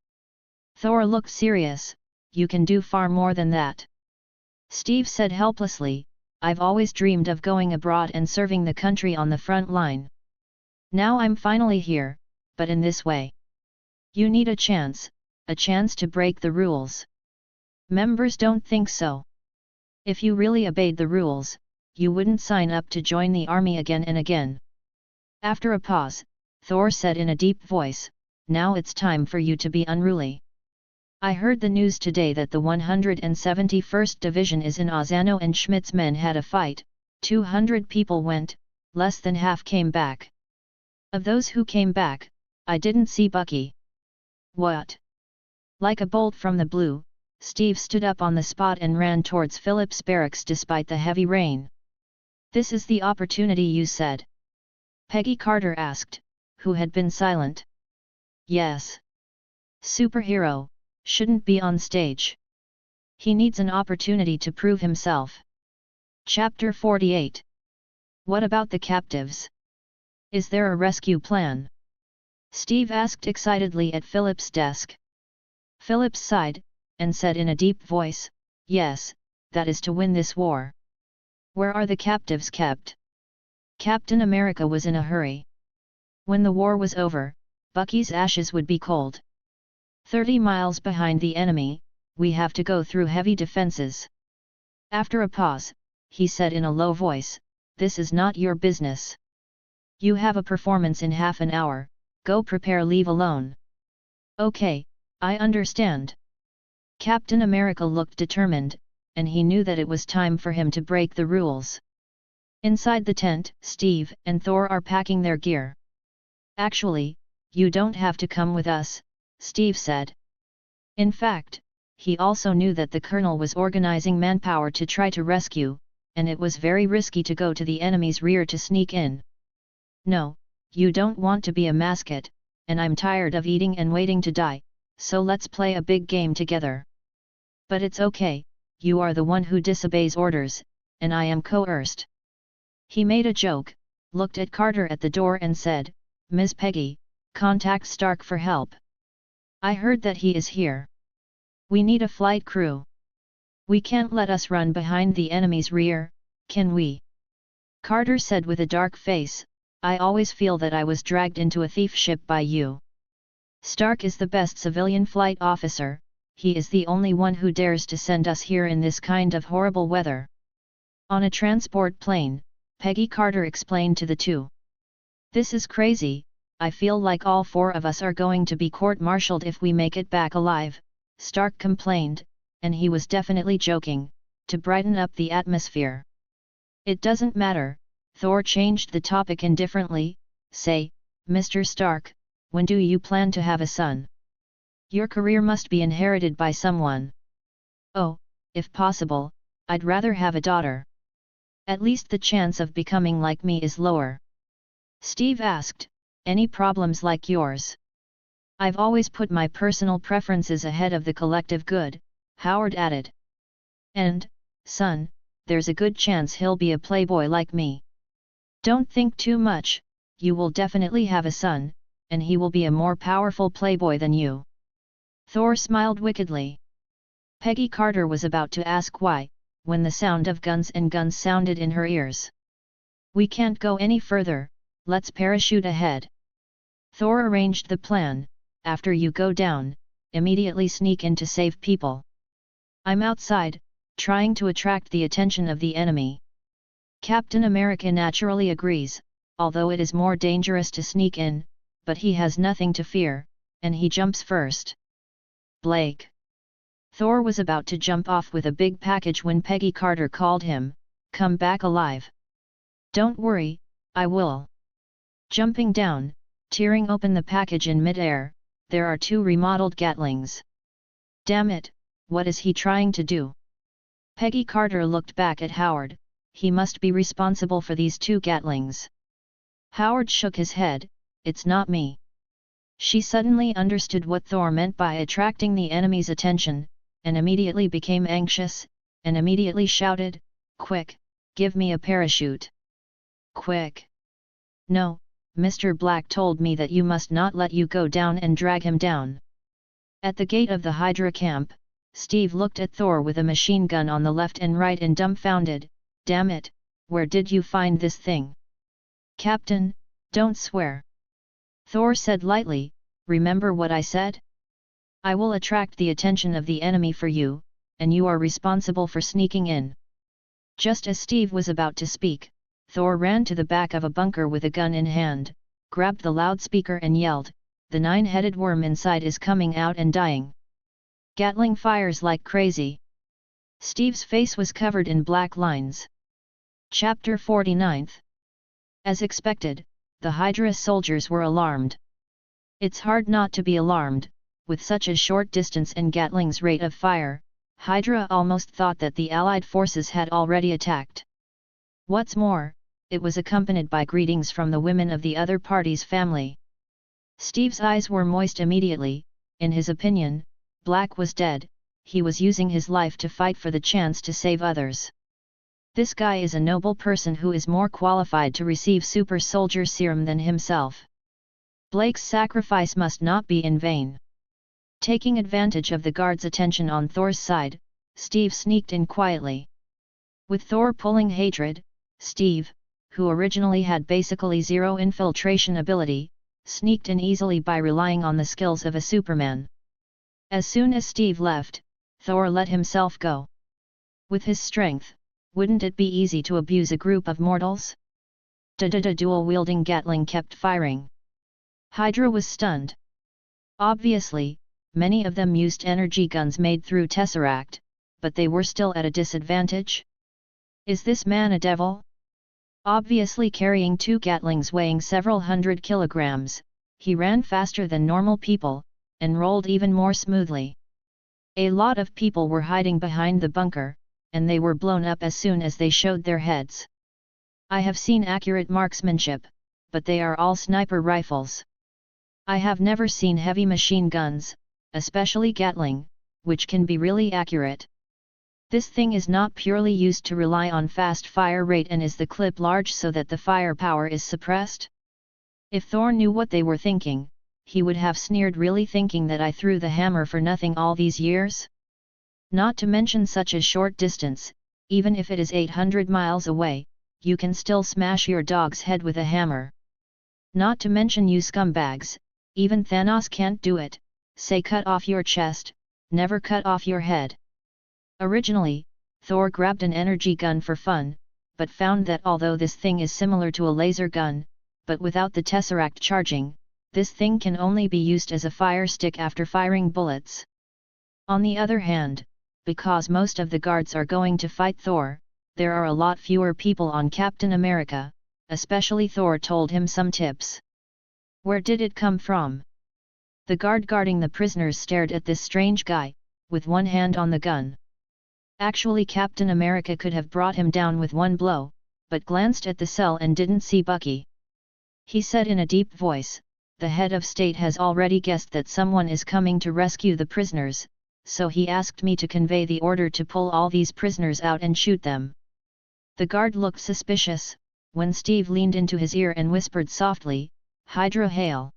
Thor looked serious. "You can do far more than that." Steve said helplessly, "I've always dreamed of going abroad and serving the country on the front line. Now I'm finally here, but in this way. You need a chance to break the rules." "Members don't think so. If you really obeyed the rules, you wouldn't sign up to join the army again and again." After a pause, Thor said in a deep voice, "Now it's time for you to be unruly. I heard the news today that the 171st Division is in Ozano and Schmidt's men had a fight, 200 people went, less than half came back. Of those who came back, I didn't see Bucky." "What?" Like a bolt from the blue, Steve stood up on the spot and ran towards Phillips' barracks despite the heavy rain. "This is the opportunity you said?" Peggy Carter asked, who had been silent. "Yes. Superhero shouldn't be on stage. He needs an opportunity to prove himself." Chapter 48. What about the captives? Is there a rescue plan? Steve asked excitedly at Philip's desk. Philip sighed, and said in a deep voice, "Yes, that is to win this war." "Where are the captives kept?" Captain America was in a hurry. When the war was over, Bucky's ashes would be cold. 30 miles behind the enemy, we have to go through heavy defenses. After a pause, he said in a low voice, "This is not your business. You have a performance in half an hour, go prepare, leave alone." "Okay, I understand." Captain America looked determined, and he knew that it was time for him to break the rules. Inside the tent, Steve and Thor are packing their gear. "Actually, you don't have to come with us," Steve said. In fact, he also knew that the colonel was organizing manpower to try to rescue, and it was very risky to go to the enemy's rear to sneak in. "No, you don't want to be a mascot, and I'm tired of eating and waiting to die, so let's play a big game together." "But it's okay, you are the one who disobeys orders, and I am coerced." He made a joke, looked at Carter at the door and said, "Ms. Peggy, contact Stark for help. I heard that he is here. We need a flight crew. We can't let us run behind the enemy's rear, can we?" Carter said with a dark face, "I always feel that I was dragged into a thief ship by you. Stark is the best civilian flight officer, he is the only one who dares to send us here in this kind of horrible weather." On a transport plane, Peggy Carter explained to the two. "This is crazy, I feel like all four of us are going to be court-martialed if we make it back alive," Stark complained, and he was definitely joking, to brighten up the atmosphere. "It doesn't matter, Thor changed the topic indifferently. Say, Mr. Stark, when do you plan to have a son? Your career must be inherited by someone. Oh, if possible, I'd rather have a daughter. At least the chance of becoming like me is lower. Steve asked, any problems like yours? I've always put my personal preferences ahead of the collective good, Howard added. And, son, there's a good chance he'll be a playboy like me. Don't think too much, you will definitely have a son, and he will be a more powerful playboy than you. Thor smiled wickedly. Peggy Carter was about to ask why, when the sound of guns sounded in her ears. We can't go any further, let's parachute ahead. Thor arranged the plan, after you go down, immediately sneak in to save people. I'm outside, trying to attract the attention of the enemy. Captain America naturally agrees, although it is more dangerous to sneak in, but he has nothing to fear, and he jumps first. Blake. Thor was about to jump off with a big package when Peggy Carter called him, come back alive. Don't worry, I will. Jumping down, tearing open the package in mid-air, there are 2 remodeled Gatlings. Damn it, what is he trying to do? Peggy Carter looked back at Howard, he must be responsible for these 2 Gatlings. Howard shook his head, it's not me. She suddenly understood what Thor meant by attracting the enemy's attention, and immediately became anxious, and immediately shouted, quick, give me a parachute. Quick. No, Mr. Black told me that you must not let you go down and drag him down. At the gate of the Hydra camp, Steve looked at Thor with a machine gun on the left and right and dumbfounded, damn it, where did you find this thing? Captain, don't swear. Thor said lightly, remember what I said? I will attract the attention of the enemy for you, and you are responsible for sneaking in. Just as Steve was about to speak, Thor ran to the back of a bunker with a gun in hand, grabbed the loudspeaker and yelled, the 9-headed worm inside is coming out and dying. Gatling fires like crazy. Steve's face was covered in black lines. Chapter 49. As expected, the Hydra soldiers were alarmed. It's hard not to be alarmed, with such a short distance and Gatling's rate of fire. Hydra almost thought that the Allied forces had already attacked. What's more, it was accompanied by greetings from the women of the other party's family. Steve's eyes were moist immediately. In his opinion, Black was dead, he was using his life to fight for the chance to save others. This guy is a noble person who is more qualified to receive super soldier serum than himself. Blake's sacrifice must not be in vain. Taking advantage of the guard's attention on Thor's side, Steve sneaked in quietly. With Thor pulling hatred, Steve, who originally had basically zero infiltration ability, sneaked in easily by relying on the skills of a Superman. As soon as Steve left, Thor let himself go. With his strength, wouldn't it be easy to abuse a group of mortals? Dual-wielding Gatling kept firing. Hydra was stunned. Obviously, many of them used energy guns made through Tesseract, but they were still at a disadvantage. Is this man a devil? Obviously carrying 2 Gatlings weighing several hundred kilograms, he ran faster than normal people, and rolled even more smoothly. A lot of people were hiding behind the bunker, and they were blown up as soon as they showed their heads. I have seen accurate marksmanship, but they are all sniper rifles. I have never seen heavy machine guns, especially Gatling, which can be really accurate. This thing is not purely used to rely on fast fire rate, and is the clip large so that the firepower is suppressed? If Thor knew what they were thinking, he would have sneered, really thinking that I threw the hammer for nothing all these years? Not to mention such a short distance, even if it is 800 miles away, you can still smash your dog's head with a hammer. Not to mention you scumbags, even Thanos can't do it, say cut off your chest, never cut off your head. Originally, Thor grabbed an energy gun for fun, but found that although this thing is similar to a laser gun, but without the Tesseract charging, this thing can only be used as a fire stick after firing bullets. On the other hand, because most of the guards are going to fight Thor, there are a lot fewer people on Captain America, especially Thor told him some tips. Where did it come from? The guard guarding the prisoners stared at this strange guy, with one hand on the gun. Actually, Captain America could have brought him down with one blow, but glanced at the cell and didn't see Bucky. He said in a deep voice, "The head of state has already guessed that someone is coming to rescue the prisoners, so he asked me to convey the order to pull all these prisoners out and shoot them." The guard looked suspicious, when Steve leaned into his ear and whispered softly, "Hydra hail."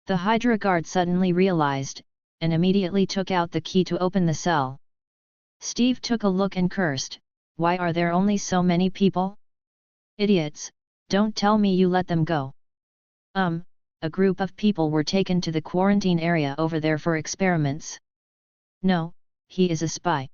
The Hydra guard suddenly realized, and immediately took out the key to open the cell. Steve took a look and cursed, "Why are there only so many people? Idiots, don't tell me you let them go." A group of people were taken to the quarantine area over there for experiments. "No, he is a spy."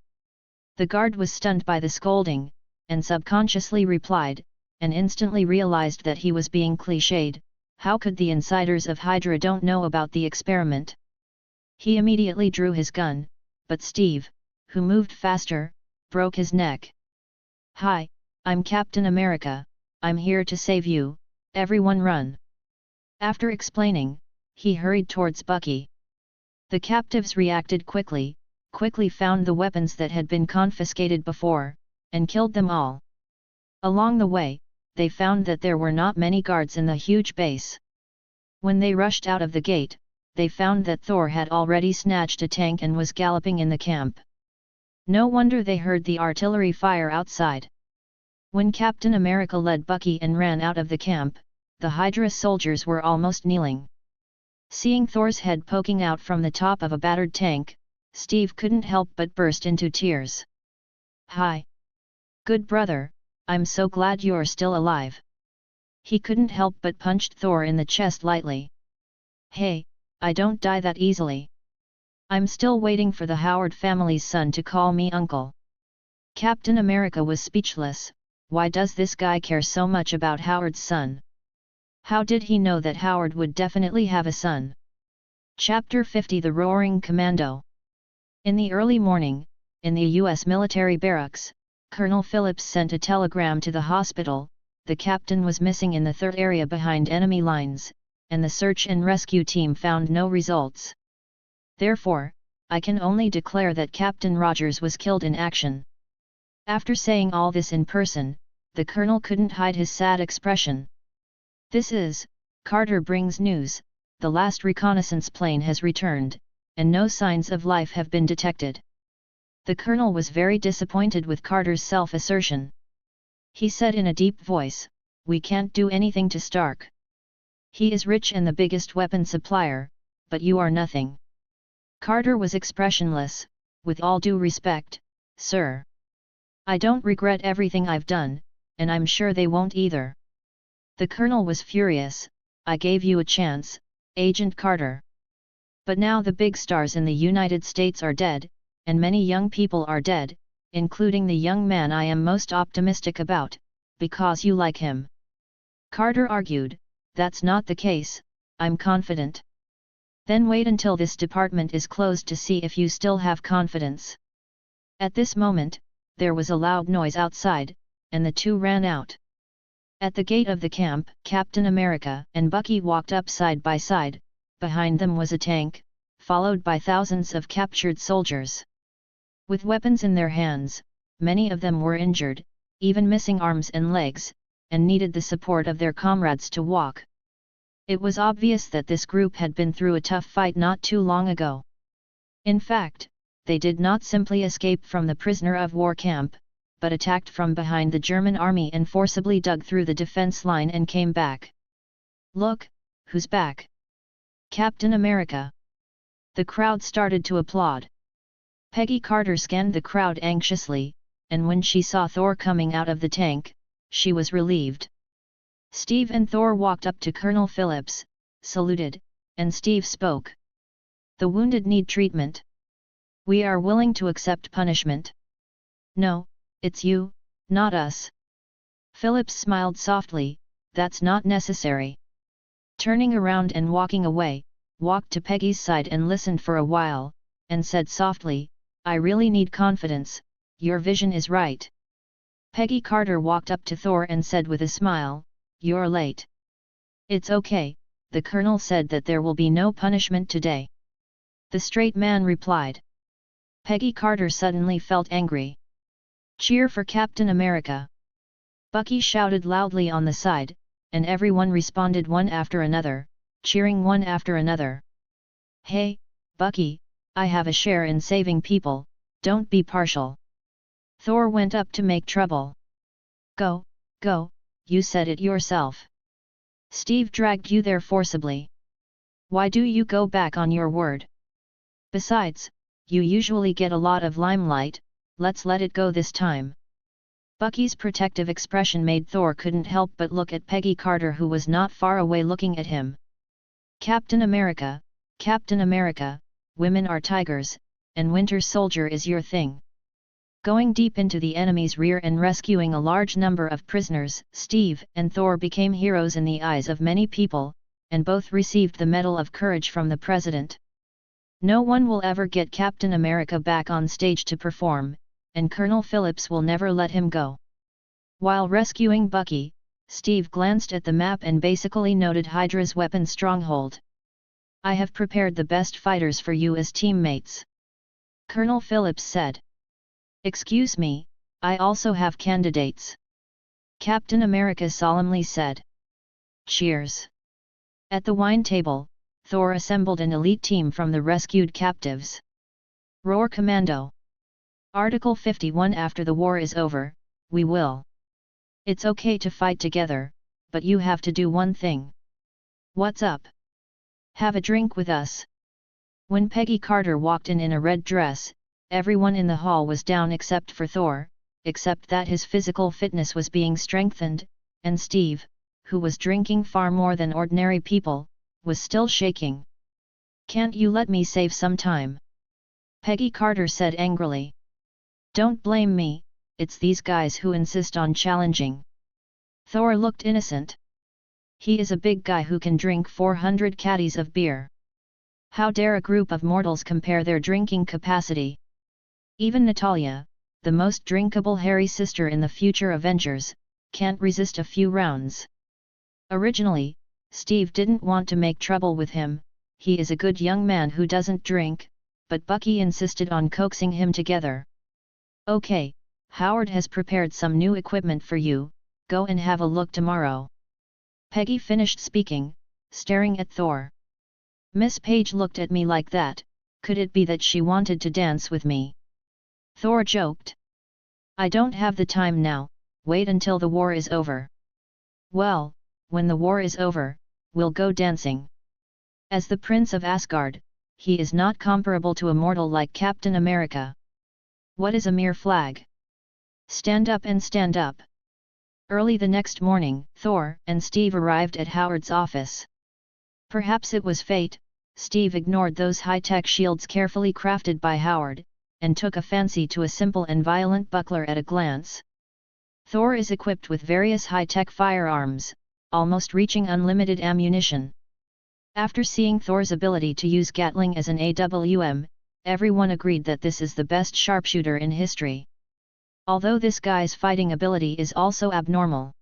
The guard was stunned by the scolding, and subconsciously replied, and instantly realized that he was being cliched, "How could the insiders of Hydra don't know about the experiment?" He immediately drew his gun, but Steve, who moved faster, broke his neck. "Hi, I'm Captain America, I'm here to save you, everyone run." After explaining, he hurried towards Bucky. The captives reacted quickly found the weapons that had been confiscated before, and killed them all. Along the way, they found that there were not many guards in the huge base. When they rushed out of the gate, they found that Thor had already snatched a tank and was galloping in the camp. No wonder they heard the artillery fire outside. When Captain America led Bucky and ran out of the camp, the Hydra soldiers were almost kneeling. Seeing Thor's head poking out from the top of a battered tank, Steve couldn't help but burst into tears. "Hi! Good brother, I'm so glad you're still alive." He couldn't help but punched Thor in the chest lightly. "Hey, I don't die that easily. I'm still waiting for the Howard family's son to call me uncle." Captain America was speechless. Why does this guy care so much about Howard's son? How did he know that Howard would definitely have a son? Chapter 50: The Roaring Commando. In the early morning, in the U.S. military barracks, Colonel Phillips sent a telegram to the hospital. The captain was missing in the third area behind enemy lines, and the search and rescue team found no results. Therefore, I can only declare that Captain Rogers was killed in action. After saying all this in person, the colonel couldn't hide his sad expression. "This is, Carter brings news, the last reconnaissance plane has returned, and no signs of life have been detected." The colonel was very disappointed with Carter's self-assertion. He said in a deep voice, "We can't do anything to Stark. He is rich and the biggest weapon supplier, but you are nothing." Carter was expressionless. "With all due respect, sir. I don't regret everything I've done, and I'm sure they won't either." The colonel was furious. "I gave you a chance, Agent Carter. But now the big stars in the United States are dead, and many young people are dead, including the young man I am most optimistic about, because you like him." Carter argued, "That's not the case, I'm confident." "Then wait until this department is closed to see if you still have confidence." At this moment, there was a loud noise outside, and the two ran out. At the gate of the camp, Captain America and Bucky walked up side by side. Behind them was a tank, followed by thousands of captured soldiers. With weapons in their hands, many of them were injured, even missing arms and legs, and needed the support of their comrades to walk. It was obvious that this group had been through a tough fight not too long ago. In fact, they did not simply escape from the prisoner of war camp, but attacked from behind the German army and forcibly dug through the defense line and came back. "Look, who's back? Captain America!" The crowd started to applaud. Peggy Carter scanned the crowd anxiously, and when she saw Thor coming out of the tank, she was relieved. Steve and Thor walked up to Colonel Phillips, saluted, and Steve spoke. "The wounded need treatment. We are willing to accept punishment." "No, it's you, not us." Phillips smiled softly, "That's not necessary." Turning around and walking away, walked to Peggy's side and listened for a while, and said softly, "I really need confidence, your vision is right." Peggy Carter walked up to Thor and said with a smile, you're late. It's okay, the colonel said that there will be no punishment today. The straight man replied. Peggy Carter suddenly felt angry. Cheer for Captain America! Bucky shouted loudly on the side, and everyone responded one after another, cheering one after another. Hey, Bucky, I have a share in saving people, don't be partial. Thor went up to make trouble. Go, you said it yourself. Steve dragged you there forcibly. Why do you go back on your word? Besides, you usually get a lot of limelight, let's let it go this time. Bucky's protective expression made Thor couldn't help but look at Peggy Carter, who was not far away looking at him. Captain America, women are tigers, and Winter Soldier is your thing. Going deep into the enemy's rear and rescuing a large number of prisoners, Steve and Thor became heroes in the eyes of many people, and both received the Medal of Courage from the President. No one will ever get Captain America back on stage to perform, and Colonel Phillips will never let him go. While rescuing Bucky, Steve glanced at the map and basically noted Hydra's weapon stronghold. I have prepared the best fighters for you as teammates. Colonel Phillips said. Excuse me, I also have candidates. Captain America solemnly said. Cheers. At the wine table, Thor assembled an elite team from the rescued captives. Roar Commando. Article 51. After the war is over, we will. It's okay to fight together, but you have to do one thing. What's up? Have a drink with us. When Peggy Carter walked in a red dress, everyone in the hall was down except for Thor, except that his physical fitness was being strengthened, and Steve, who was drinking far more than ordinary people, was still shaking. Can't you let me save some time? Peggy Carter said angrily. Don't blame me, it's these guys who insist on challenging. Thor looked innocent. He is a big guy who can drink 400 caddies of beer. How dare a group of mortals compare their drinking capacity? Even Natalia, the most drinkable hairy sister in the future Avengers, can't resist a few rounds. Originally, Steve didn't want to make trouble with him, he is a good young man who doesn't drink, but Bucky insisted on coaxing him together. Okay, Howard has prepared some new equipment for you, go and have a look tomorrow. Peggy finished speaking, staring at Thor. Miss Page looked at me like that, could it be that she wanted to dance with me? Thor joked. I don't have the time now, wait until the war is over. Well, when the war is over, we'll go dancing. As the Prince of Asgard, he is not comparable to a mortal like Captain America. What is a mere flag? Stand up and stand up. Early the next morning, Thor and Steve arrived at Howard's office. Perhaps it was fate, Steve ignored those high-tech shields carefully crafted by Howard, and took a fancy to a simple and violent buckler at a glance. Thor is equipped with various high-tech firearms, almost reaching unlimited ammunition. After seeing Thor's ability to use Gatling as an AWM, everyone agreed that this is the best sharpshooter in history. Although this guy's fighting ability is also abnormal.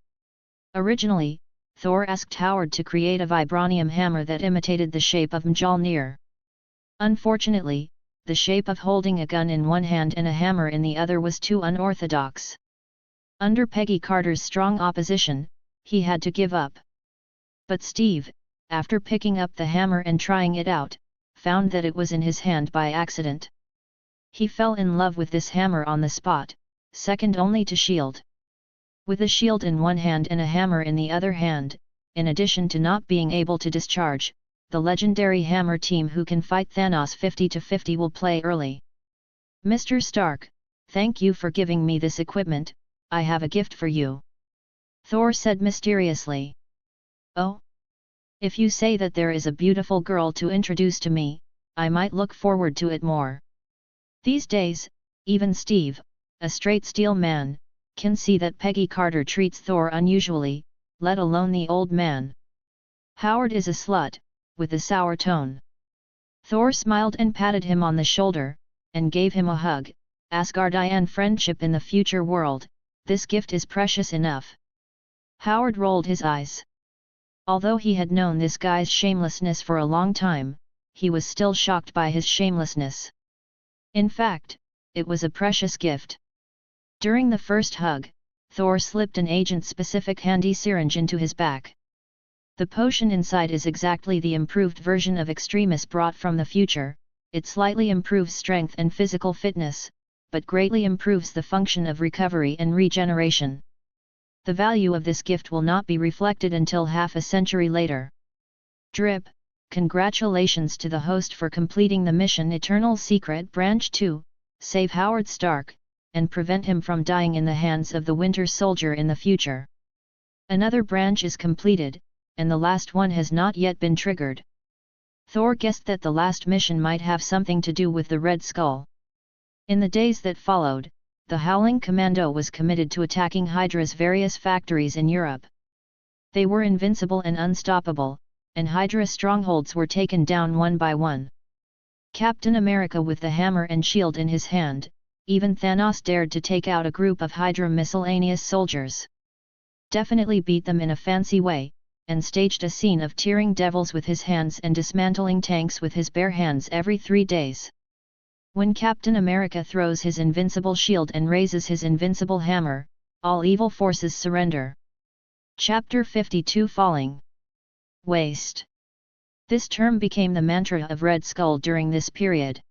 Originally, Thor asked Howard to create a vibranium hammer that imitated the shape of Mjolnir. Unfortunately, the shape of holding a gun in one hand and a hammer in the other was too unorthodox. Under Peggy Carter's strong opposition, he had to give up. But Steve, after picking up the hammer and trying it out, found that it was in his hand by accident. He fell in love with this hammer on the spot, second only to Shield. With a shield in one hand and a hammer in the other hand, in addition to not being able to discharge, the legendary hammer team who can fight Thanos 50-50 will play early. Mr. Stark, thank you for giving me this equipment, I have a gift for you. Thor said mysteriously. Oh? If you say that there is a beautiful girl to introduce to me, I might look forward to it more. These days, even Steve, a straight steel man, can see that Peggy Carter treats Thor unusually, let alone the old man. Howard is a slut, with a sour tone. Thor smiled and patted him on the shoulder, and gave him a hug. Asgardian friendship in the future world, this gift is precious enough. Howard rolled his eyes. Although he had known this guy's shamelessness for a long time, he was still shocked by his shamelessness. In fact, it was a precious gift. During the first hug, Thor slipped an agent-specific handy syringe into his back. The potion inside is exactly the improved version of Extremis brought from the future. It slightly improves strength and physical fitness, but greatly improves the function of recovery and regeneration. The value of this gift will not be reflected until half a century later. Drip, congratulations to the host for completing the mission Eternal Secret Branch 2, save Howard Stark, and prevent him from dying in the hands of the Winter Soldier in the future. Another branch is completed, and the last one has not yet been triggered. Thor guessed that the last mission might have something to do with the Red Skull. In the days that followed, the Howling Commando was committed to attacking Hydra's various factories in Europe. They were invincible and unstoppable, and Hydra strongholds were taken down one by one. Captain America with the hammer and shield in his hand, even Thanos dared to take out a group of Hydra miscellaneous soldiers. Definitely beat them in a fancy way, and staged a scene of tearing devils with his hands and dismantling tanks with his bare hands every 3 days. When Captain America throws his invincible shield and raises his invincible hammer, all evil forces surrender. Chapter 52 Falling Waste. This term became the mantra of Red Skull during this period.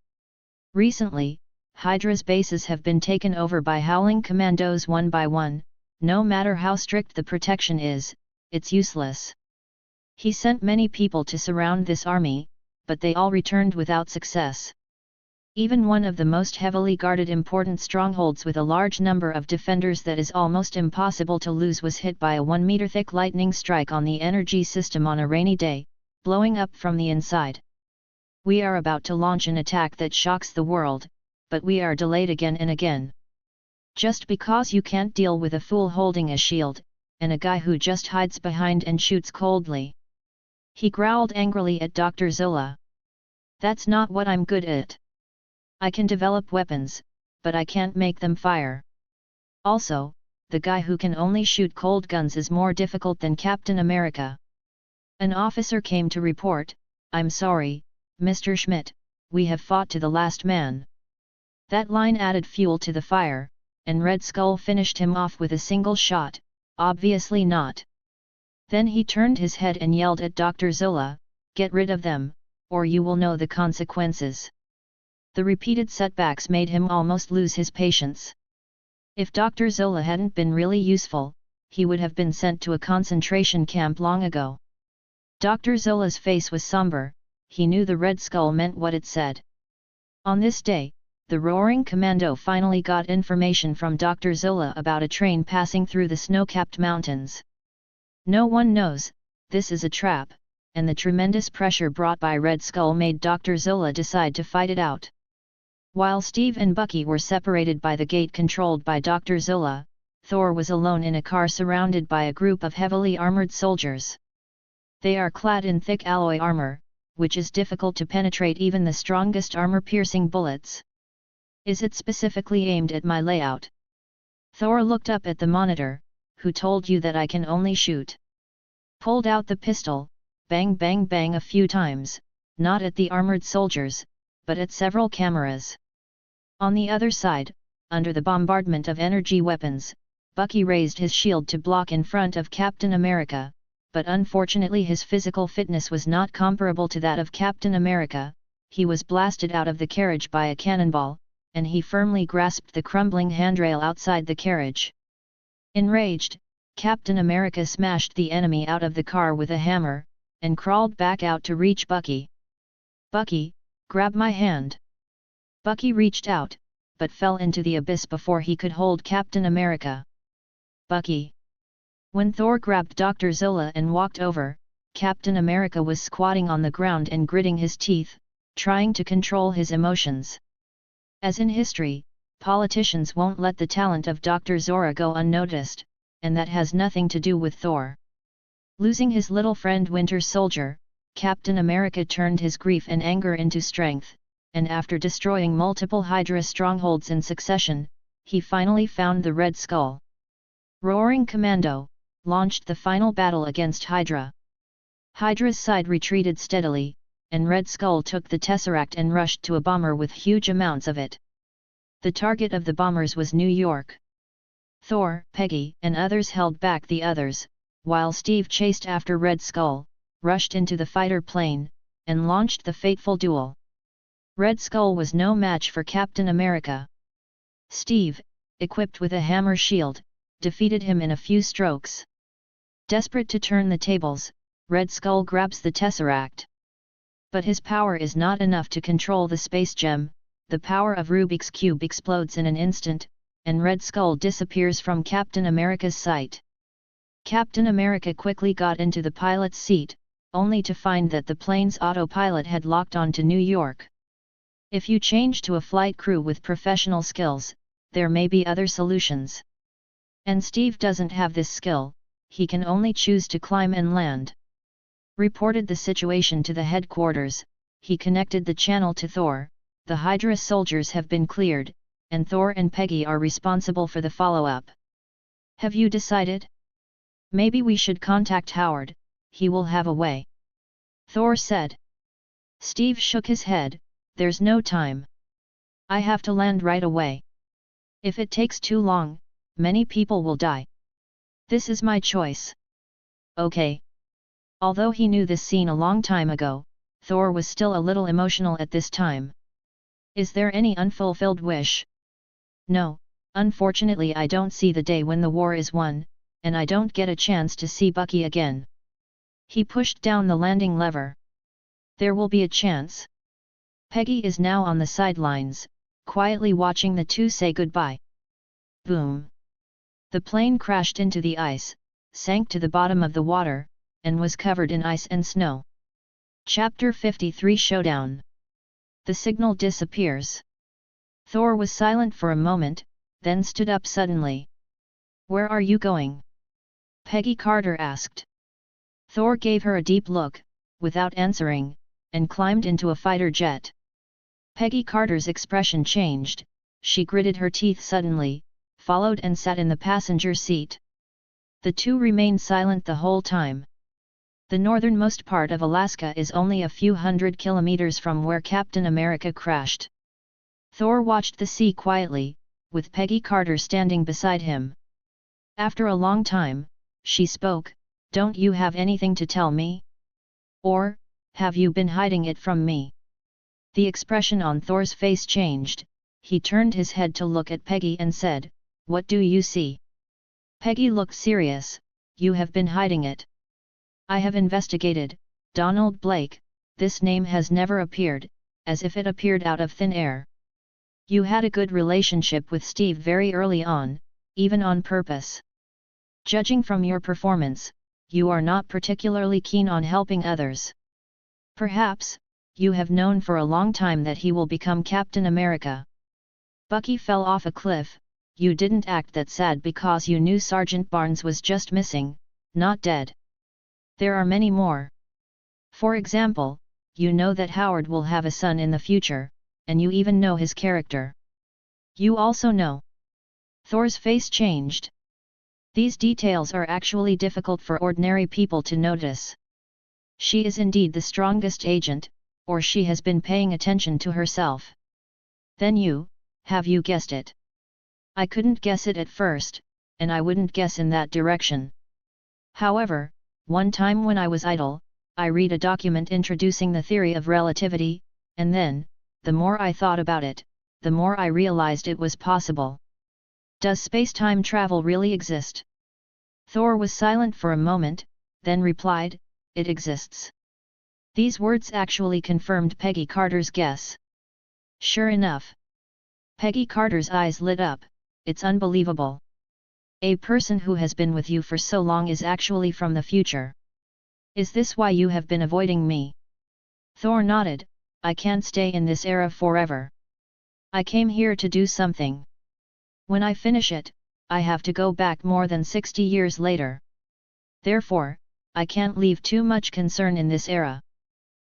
Recently, Hydra's bases have been taken over by Howling Commandos one by one. No matter how strict the protection is, it's useless. He sent many people to surround this army, but they all returned without success. Even one of the most heavily guarded important strongholds with a large number of defenders that is almost impossible to lose was hit by a 1-meter-thick lightning strike on the energy system on a rainy day, blowing up from the inside. We are about to launch an attack that shocks the world, but we are delayed again and again. Just because you can't deal with a fool holding a shield, and a guy who just hides behind and shoots coldly. He growled angrily at Dr. Zola. That's not what I'm good at. I can develop weapons, but I can't make them fire. Also, the guy who can only shoot cold guns is more difficult than Captain America. An officer came to report, "I'm sorry, Mr. Schmidt, we have fought to the last man." That line added fuel to the fire, and Red Skull finished him off with a single shot, obviously not. Then he turned his head and yelled at Dr. Zola, "Get rid of them, or you will know the consequences." The repeated setbacks made him almost lose his patience. If Dr. Zola hadn't been really useful, he would have been sent to a concentration camp long ago. Dr. Zola's face was somber. He knew the Red Skull meant what it said. On this day, the Roaring Commando finally got information from Dr. Zola about a train passing through the snow-capped mountains. No one knows, this is a trap, and the tremendous pressure brought by Red Skull made Dr. Zola decide to fight it out. While Steve and Bucky were separated by the gate controlled by Dr. Zola, Thor was alone in a car surrounded by a group of heavily armored soldiers. They are clad in thick alloy armor, which is difficult to penetrate even the strongest armor-piercing bullets. Is it specifically aimed at my layout? Thor looked up at the monitor. Who told you that I can only shoot? Pulled out the pistol, bang bang bang a few times, not at the armored soldiers, but at several cameras. On the other side, under the bombardment of energy weapons, Bucky raised his shield to block in front of Captain America, but unfortunately his physical fitness was not comparable to that of Captain America. He was blasted out of the carriage by a cannonball, and he firmly grasped the crumbling handrail outside the carriage. Enraged, Captain America smashed the enemy out of the car with a hammer, and crawled back out to reach Bucky. "Bucky, grab my hand." Bucky reached out, but fell into the abyss before he could hold Captain America. "Bucky." When Thor grabbed Dr. Zola and walked over, Captain America was squatting on the ground and gritting his teeth, trying to control his emotions. As in history, politicians won't let the talent of Dr. Zora go unnoticed, and that has nothing to do with Thor. Losing his little friend Winter Soldier, Captain America turned his grief and anger into strength, and after destroying multiple Hydra strongholds in succession, he finally found the Red Skull. "Roaring Commando, launched the final battle against Hydra. Hydra's side retreated steadily, and Red Skull took the Tesseract and rushed to a bomber with huge amounts of it. The target of the bombers was New York. Thor, Peggy, and others held back the others, while Steve chased after Red Skull, rushed into the fighter plane, and launched the fateful duel. Red Skull was no match for Captain America. Steve, equipped with a hammer shield, defeated him in a few strokes. Desperate to turn the tables, Red Skull grabs the Tesseract. But his power is not enough to control the space gem. The power of Rubik's Cube explodes in an instant, and Red Skull disappears from Captain America's sight. Captain America quickly got into the pilot's seat, only to find that the plane's autopilot had locked on to New York. If you change to a flight crew with professional skills, there may be other solutions. And Steve doesn't have this skill, he can only choose to climb and land. Reported the situation to the headquarters, he connected the channel to Thor. The Hydra soldiers have been cleared, and Thor and Peggy are responsible for the follow-up. Have you decided? Maybe we should contact Howard, he will have a way. Thor said. Steve shook his head, there's no time. I have to land right away. If it takes too long, many people will die. This is my choice. Okay. Although he knew this scene a long time ago, Thor was still a little emotional at this time. Is there any unfulfilled wish? No, unfortunately I don't see the day when the war is won, and I don't get a chance to see Bucky again. He pushed down the landing lever. There will be a chance. Peggy is now on the sidelines, quietly watching the two say goodbye. Boom! The plane crashed into the ice, sank to the bottom of the water, and was covered in ice and snow. Chapter 53 Showdown. The signal disappears. Thor was silent for a moment, then stood up suddenly. Where are you going? Peggy Carter asked. Thor gave her a deep look, without answering, and climbed into a fighter jet. Peggy Carter's expression changed, she gritted her teeth suddenly, followed and sat in the passenger seat. The two remained silent the whole time. The northernmost part of Alaska is only a few hundred kilometers from where Captain America crashed. Thor watched the sea quietly, with Peggy Carter standing beside him. After a long time, she spoke, Don't you have anything to tell me? Or, have you been hiding it from me? The expression on Thor's face changed, he turned his head to look at Peggy and said, What do you see? Peggy looked serious, You have been hiding it. I have investigated, Donald Blake, this name has never appeared, as if it appeared out of thin air. You had a good relationship with Steve very early on, even on purpose. Judging from your performance, you are not particularly keen on helping others. Perhaps, you have known for a long time that he will become Captain America. Bucky fell off a cliff, you didn't act that sad because you knew Sergeant Barnes was just missing, not dead. There are many more. For example, you know that Howard will have a son in the future, and you even know his character. You also know. Thor's face changed. These details are actually difficult for ordinary people to notice. She is indeed the strongest agent, or she has been paying attention to herself. Then have you guessed it? I couldn't guess it at first, and I wouldn't guess in that direction. However, one time when I was idle, I read a document introducing the theory of relativity, and then, the more I thought about it, the more I realized it was possible. Does space-time travel really exist? Thor was silent for a moment, then replied, It exists. These words actually confirmed Peggy Carter's guess. Sure enough. Peggy Carter's eyes lit up, it's unbelievable. A person who has been with you for so long is actually from the future. Is this why you have been avoiding me? Thor nodded, I can't stay in this era forever. I came here to do something. When I finish it, I have to go back more than 60 years later. Therefore, I can't leave too much concern in this era.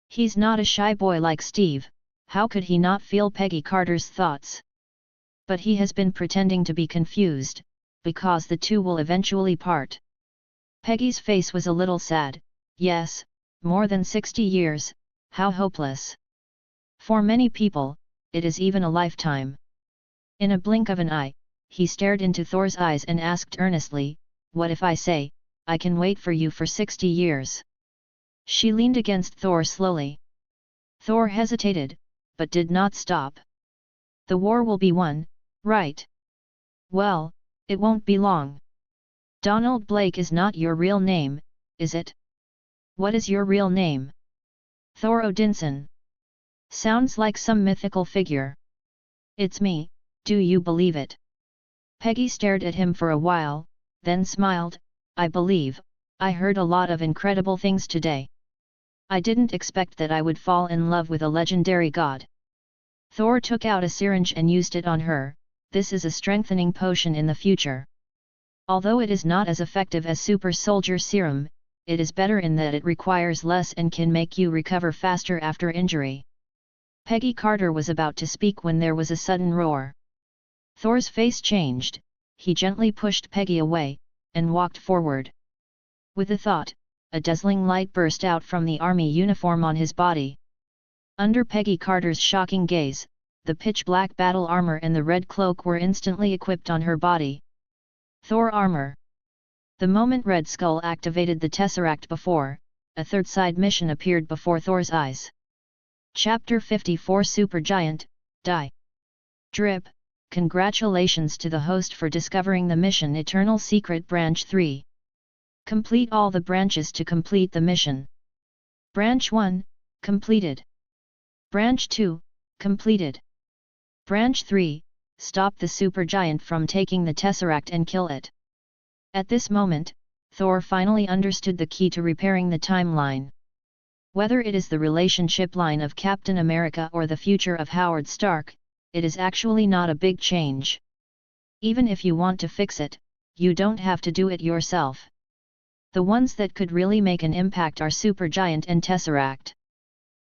He's not a shy boy like Steve, how could he not feel Peggy Carter's thoughts? But he has been pretending to be confused, because the two will eventually part. Peggy's face was a little sad. Yes, more than 60 years, how hopeless. For many people, it is even a lifetime. In a blink of an eye, he stared into Thor's eyes and asked earnestly, "What if I say, I can wait for you for 60 years? She leaned against Thor slowly. Thor hesitated, but did not stop. "The war will be won, right? Well, it won't be long. Donald Blake is not your real name, is it? What is your real name?" "Thor Odinson. Sounds like some mythical figure." "It's me, do you believe it?" Peggy stared at him for a while, then smiled. "I believe, I heard a lot of incredible things today. I didn't expect that I would fall in love with a legendary god." Thor took out a syringe and used it on her. "This is a strengthening potion in the future. Although it is not as effective as Super Soldier Serum, it is better in that it requires less and can make you recover faster after injury." Peggy Carter was about to speak when there was a sudden roar. Thor's face changed, he gently pushed Peggy away, and walked forward. With a thought, a dazzling light burst out from the army uniform on his body. Under Peggy Carter's shocking gaze, the pitch-black battle armor and the red cloak were instantly equipped on her body. Thor armor. The moment Red Skull activated the Tesseract before, a third side mission appeared before Thor's eyes. Chapter 54 Supergiant, Die. Drip, congratulations to the host for discovering the mission Eternal Secret Branch 3. Complete all the branches to complete the mission. Branch 1, completed. Branch 2, completed. Branch 3, stop the supergiant from taking the Tesseract and kill it. At this moment, Thor finally understood the key to repairing the timeline. Whether it is the relationship line of Captain America or the future of Howard Stark, it is actually not a big change. Even if you want to fix it, you don't have to do it yourself. The ones that could really make an impact are Supergiant and Tesseract.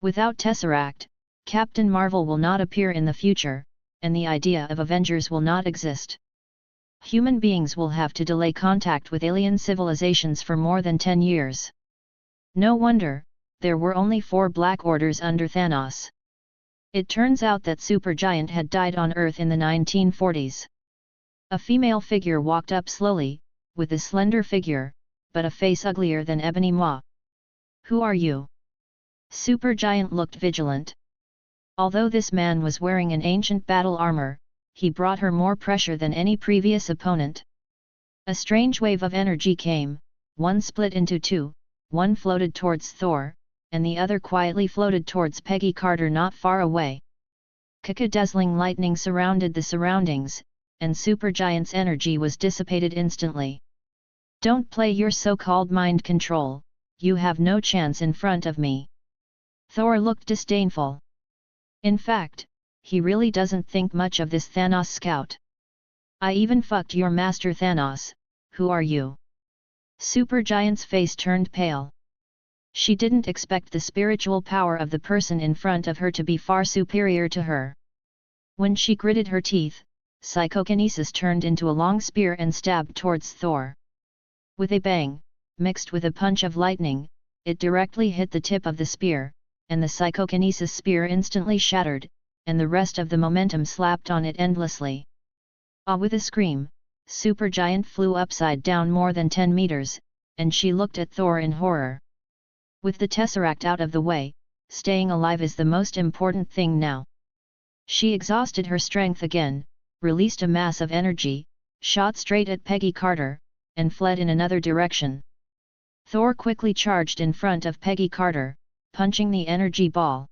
Without Tesseract, Captain Marvel will not appear in the future, and the idea of Avengers will not exist. Human beings will have to delay contact with alien civilizations for more than 10 years. No wonder, there were only 4 Black Orders under Thanos. It turns out that Supergiant had died on Earth in the 1940s. A female figure walked up slowly, with a slender figure, but a face uglier than ebony maw. "Who are you?" Supergiant looked vigilant. Although this man was wearing an ancient battle armor, he brought her more pressure than any previous opponent. A strange wave of energy came, one split into 2, one floated towards Thor, and the other quietly floated towards Peggy Carter not far away. Dazzling lightning surrounded the surroundings, and Supergiant's energy was dissipated instantly. "Don't play your so-called mind control, you have no chance in front of me." Thor looked disdainful. In fact, he really doesn't think much of this Thanos scout. "I even fucked your master Thanos, who are you?" Supergiant's face turned pale. She didn't expect the spiritual power of the person in front of her to be far superior to her. When she gritted her teeth, psychokinesis turned into a long spear and stabbed towards Thor. With a bang, mixed with a punch of lightning, it directly hit the tip of the spear, and the psychokinesis spear instantly shattered, and the rest of the momentum slapped on it endlessly. Ah! With a scream, Supergiant flew upside down more than 10 meters, and she looked at Thor in horror. With the Tesseract out of the way, staying alive is the most important thing now. She exhausted her strength again, released a mass of energy, shot straight at Peggy Carter, and fled in another direction. Thor quickly charged in front of Peggy Carter, punching the energy ball.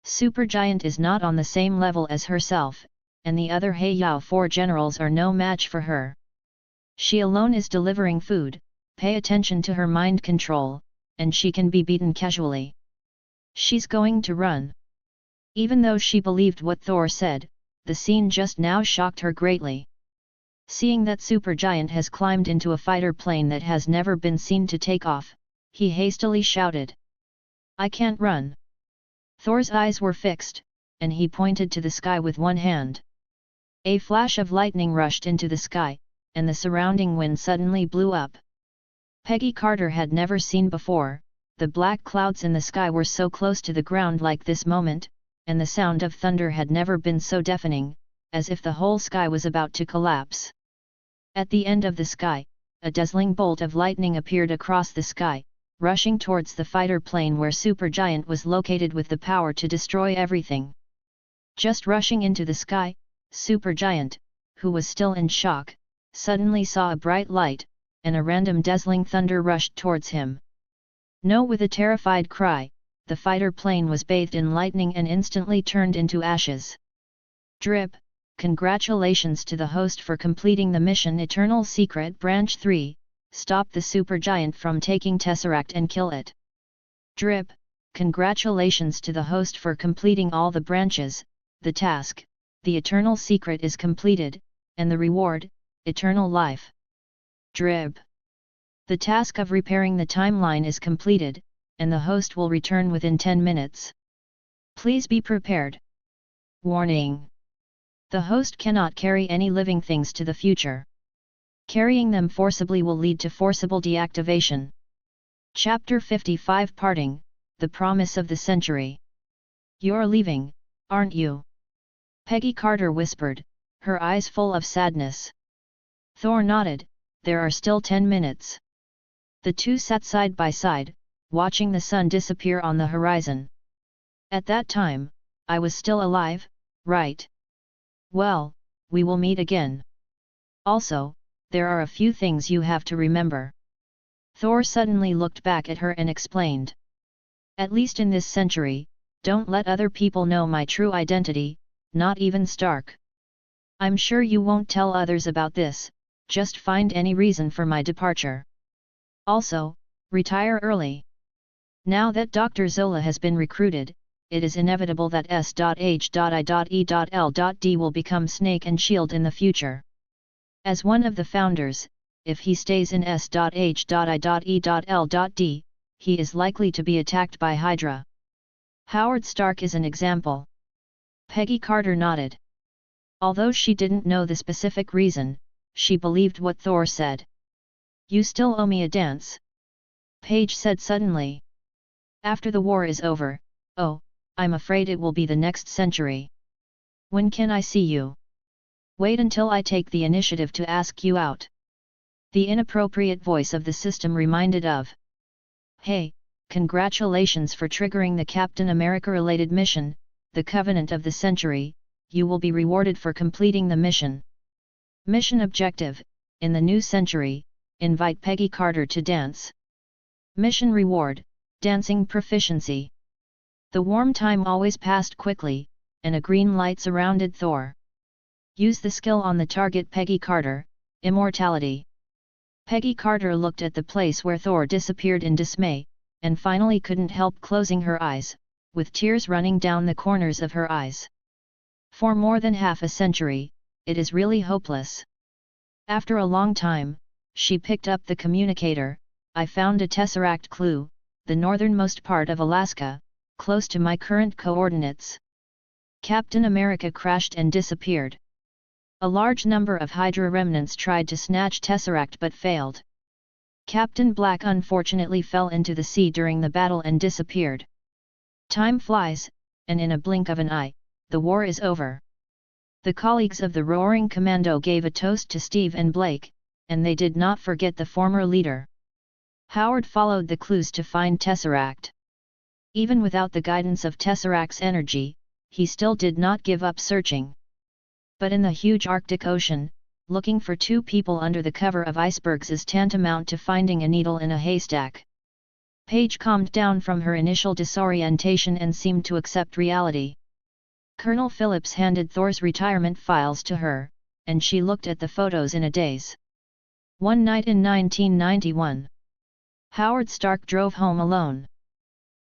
Supergiant is not on the same level as herself, and the other Heiyao 4 generals are no match for her. She alone is delivering food, pay attention to her mind control, and she can be beaten casually. She's going to run. Even though she believed what Thor said, the scene just now shocked her greatly. Seeing that Supergiant has climbed into a fighter plane that has never been seen to take off, he hastily shouted, "I can't run." Thor's eyes were fixed, and he pointed to the sky with one hand. A flash of lightning rushed into the sky, and the surrounding wind suddenly blew up. Peggy Carter had never seen before, the black clouds in the sky were so close to the ground like this moment, and the sound of thunder had never been so deafening, as if the whole sky was about to collapse. At the end of the sky, a dazzling bolt of lightning appeared across the sky, rushing towards the fighter plane where Supergiant was located with the power to destroy everything. Just rushing into the sky, Supergiant, who was still in shock, suddenly saw a bright light, and a random dazzling thunder rushed towards him. No, with a terrified cry, the fighter plane was bathed in lightning and instantly turned into ashes. Drip, congratulations to the host for completing the mission Eternal Secret Branch 3, stop the Supergiant from taking Tesseract and kill it. Drip, congratulations to the host for completing all the branches, the task, the Eternal Secret is completed, and the reward, Eternal Life. Drip. The task of repairing the timeline is completed, and the host will return within 10 minutes. Please be prepared. Warning. The host cannot carry any living things to the future. Carrying them forcibly will lead to forcible deactivation. Chapter 55 Parting, the Promise of the Century. You're leaving, aren't you? Peggy Carter whispered, her eyes full of sadness. Thor nodded, there are still 10 minutes. The two sat side by side, watching the sun disappear on the horizon. At that time, I was still alive, right? Well, we will meet again. Also, there are a few things you have to remember. Thor suddenly looked back at her and explained. At least in this century, don't let other people know my true identity, not even Stark. I'm sure you won't tell others about this, just find any reason for my departure. Also, retire early. Now that Dr. Zola has been recruited, it is inevitable that S.H.I.E.L.D. will become Snake and Shield in the future. As one of the founders, if he stays in S.H.I.E.L.D., he is likely to be attacked by Hydra. Howard Stark is an example. Peggy Carter nodded. Although she didn't know the specific reason, she believed what Thor said. You still owe me a dance. Paige said suddenly. After the war is over, oh, I'm afraid it will be the next century. When can I see you? Wait until I take the initiative to ask you out. The inappropriate voice of the system reminded of. Hey, congratulations for triggering the Captain America-related mission, the Covenant of the Century, you will be rewarded for completing the mission. Mission objective, in the new century, invite Peggy Carter to dance. Mission reward, dancing proficiency. The warm time always passed quickly, and a green light surrounded Thor. Use the skill on the target Peggy Carter, immortality. Peggy Carter looked at the place where Thor disappeared in dismay, and finally couldn't help closing her eyes, with tears running down the corners of her eyes. For more than half a century, it is really hopeless. After a long time, she picked up the communicator. I found a Tesseract clue, the northernmost part of Alaska, close to my current coordinates. Captain America crashed and disappeared. A large number of Hydra remnants tried to snatch Tesseract but failed. Captain Black unfortunately fell into the sea during the battle and disappeared. Time flies, and in a blink of an eye, the war is over. The colleagues of the Roaring Commando gave a toast to Steve and Blake, and they did not forget the former leader. Howard followed the clues to find Tesseract. Even without the guidance of Tesseract's energy, he still did not give up searching. But in the huge Arctic Ocean, looking for two people under the cover of icebergs is tantamount to finding a needle in a haystack. Paige calmed down from her initial disorientation and seemed to accept reality. Colonel Phillips handed Thor's retirement files to her, and she looked at the photos in a daze. One night in 1991. Howard Stark drove home alone.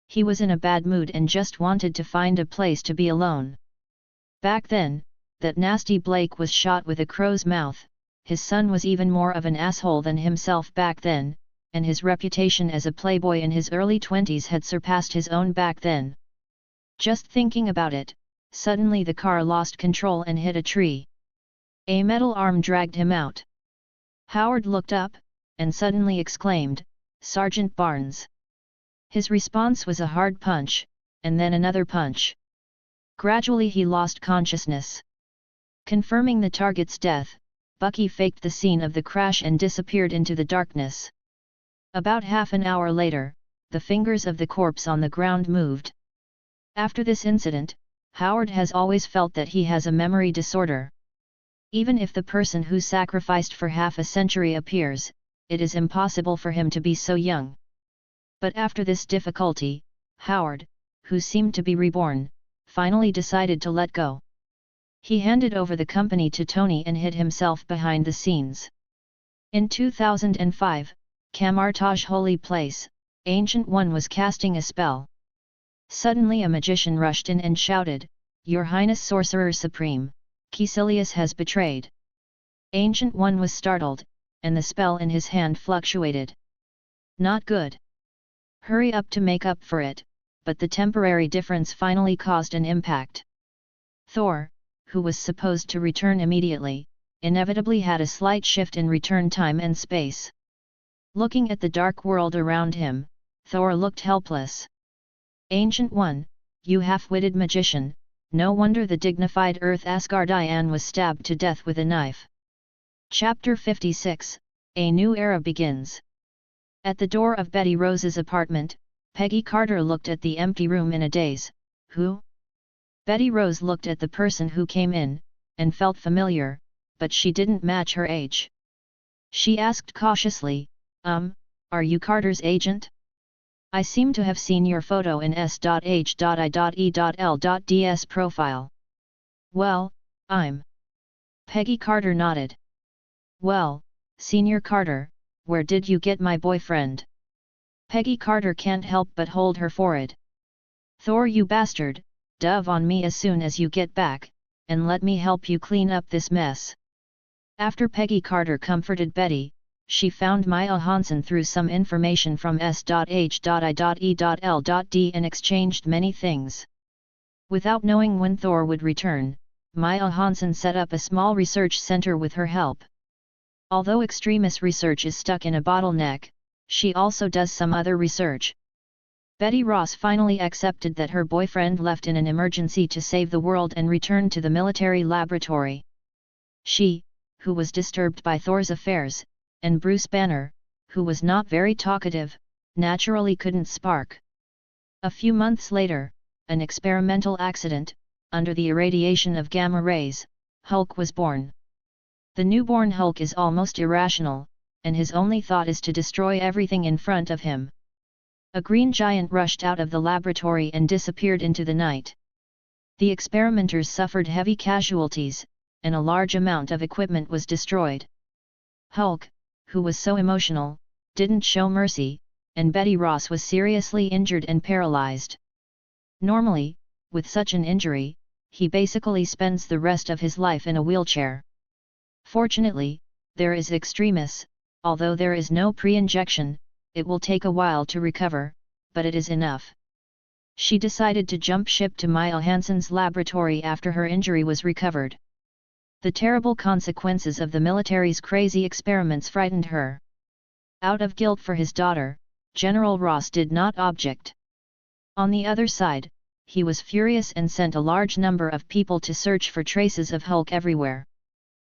He was in a bad mood and just wanted to find a place to be alone. Back then, that nasty Blake was shot with a crow's mouth. His son was even more of an asshole than himself back then, and his reputation as a playboy in his early 20s had surpassed his own back then. Just thinking about it, suddenly the car lost control and hit a tree. A metal arm dragged him out. Howard looked up, and suddenly exclaimed, Sergeant Barnes. His response was a hard punch, and then another punch. Gradually he lost consciousness. Confirming the target's death, Bucky faked the scene of the crash and disappeared into the darkness. About half an hour later, the fingers of the corpse on the ground moved. After this incident, Howard has always felt that he has a memory disorder. Even if the person who sacrificed for half a century appears, it is impossible for him to be so young. But after this difficulty, Howard, who seemed to be reborn, finally decided to let go. He handed over the company to Tony and hid himself behind the scenes. In 2005, Kamartaj Holy Place, Ancient One was casting a spell. Suddenly a magician rushed in and shouted, "Your Highness Sorcerer Supreme, Caecilius has betrayed." Ancient One was startled, and the spell in his hand fluctuated. Not good. Hurry up to make up for it, but the temporary difference finally caused an impact. Thor, who was supposed to return immediately, inevitably had a slight shift in return time and space. Looking at the dark world around him, Thor looked helpless. Ancient One, you half-witted magician, no wonder the dignified Earth Asgardian was stabbed to death with a knife. Chapter 56, A New Era Begins. At the door of Betty Rose's apartment, Peggy Carter looked at the empty room in a daze. Who? Betty Rose looked at the person who came in, and felt familiar, but she didn't match her age. She asked cautiously, are you Carter's agent? I seem to have seen your photo in S.H.I.E.L.'s profile. Well, I'm. Peggy Carter nodded. Well, Senior Carter, where did you get my boyfriend? Peggy Carter can't help but hold her forehead. Thor, you bastard, dove on me as soon as you get back, and let me help you clean up this mess. After Peggy Carter comforted Betty, she found Maya Hansen through some information from S.H.I.E.L.D. and exchanged many things. Without knowing when Thor would return, Maya Hansen set up a small research center with her help. Although extremist research is stuck in a bottleneck, she also does some other research. Betty Ross finally accepted that her boyfriend left in an emergency to save the world and returned to the military laboratory. She, who was disturbed by Thor's affairs, and Bruce Banner, who was not very talkative, naturally couldn't spark. A few months later, an experimental accident, under the irradiation of gamma rays, Hulk was born. The newborn Hulk is almost irrational, and his only thought is to destroy everything in front of him. A green giant rushed out of the laboratory and disappeared into the night. The experimenters suffered heavy casualties, and a large amount of equipment was destroyed. Hulk, who was so emotional, didn't show mercy, and Betty Ross was seriously injured and paralyzed. Normally, with such an injury, he basically spends the rest of his life in a wheelchair. Fortunately, there is Extremis, although there is no pre-injection, it will take a while to recover, but it is enough. She decided to jump ship to Maya Hansen's laboratory after her injury was recovered. The terrible consequences of the military's crazy experiments frightened her. Out of guilt for his daughter, General Ross did not object. On the other side, he was furious and sent a large number of people to search for traces of Hulk everywhere.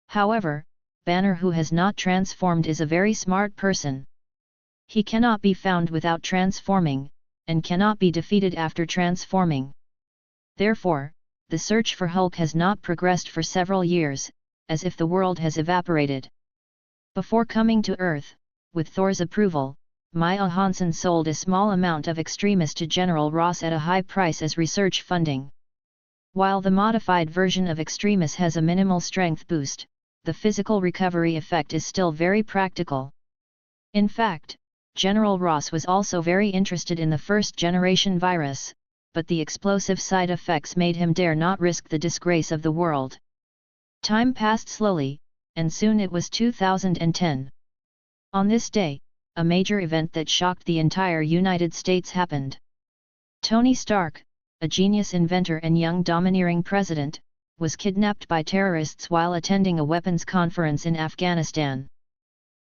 However, Banner, who has not transformed, is a very smart person. He cannot be found without transforming, and cannot be defeated after transforming. Therefore, the search for Hulk has not progressed for several years, as if the world has evaporated. Before coming to Earth, with Thor's approval, Maya Hansen sold a small amount of Extremis to General Ross at a high price as research funding. While the modified version of Extremis has a minimal strength boost, the physical recovery effect is still very practical. In fact, General Ross was also very interested in the first-generation virus, but the explosive side effects made him dare not risk the disgrace of the world. Time passed slowly, and soon it was 2010. On this day, a major event that shocked the entire United States happened. Tony Stark, a genius inventor and young domineering president, was kidnapped by terrorists while attending a weapons conference in Afghanistan.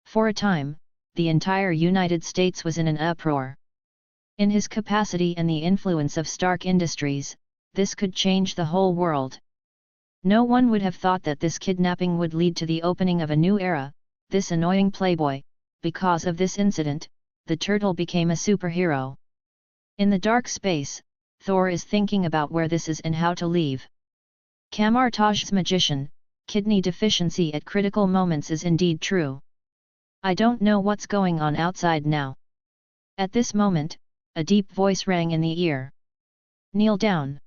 For a time, the entire United States was in an uproar. In his capacity and the influence of Stark Industries, this could change the whole world. No one would have thought that this kidnapping would lead to the opening of a new era. This annoying playboy. Because of this incident, the turtle became a superhero. In the dark space, Thor is thinking about where this is and how to leave. Kamartaj's magician, kidney deficiency at critical moments is indeed true. I don't know what's going on outside now. At this moment, a deep voice rang in the ear. Kneel down.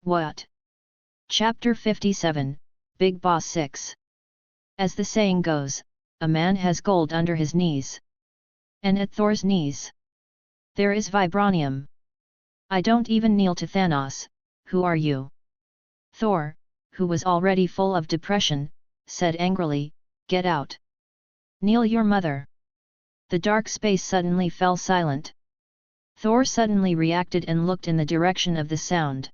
What? Chapter 57, Big Boss 6. As the saying goes, a man has gold under his knees. And at Thor's knees, there is vibranium. I don't even kneel to Thanos. Who are you? Thor, who was already full of depression, said angrily, Get out. Kneel your mother. The dark space suddenly fell silent. Thor suddenly reacted and looked in the direction of the sound.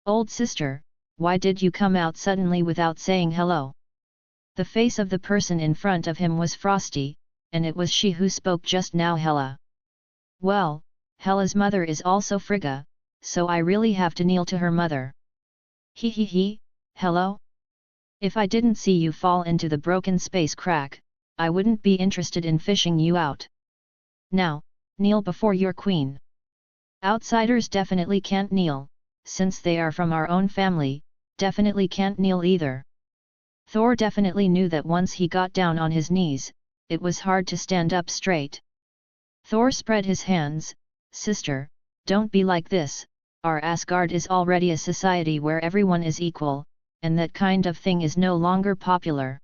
Old sister, why did you come out suddenly without saying hello? The face of the person in front of him was frosty, and it was she who spoke just now. Hela. Well, Hela's mother is also Frigga, so I really have to kneel to her mother. He, hello? If I didn't see you fall into the broken space crack, I wouldn't be interested in fishing you out. Now, kneel before your queen. Outsiders definitely can't kneel, since they are from our own family, definitely can't kneel either. Thor definitely knew that once he got down on his knees, it was hard to stand up straight. Thor spread his hands. Sister, don't be like this, our Asgard is already a society where everyone is equal, and that kind of thing is no longer popular.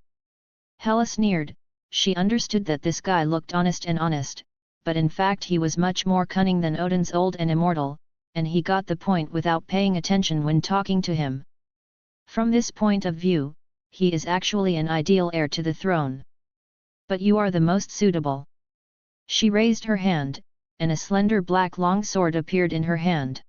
Hela sneered. She understood that this guy looked honest, but in fact he was much more cunning than Odin's old and immortal, and he got the point without paying attention when talking to him. From this point of view, he is actually an ideal heir to the throne. But you are the most suitable. She raised her hand, and a slender black long sword appeared in her hand.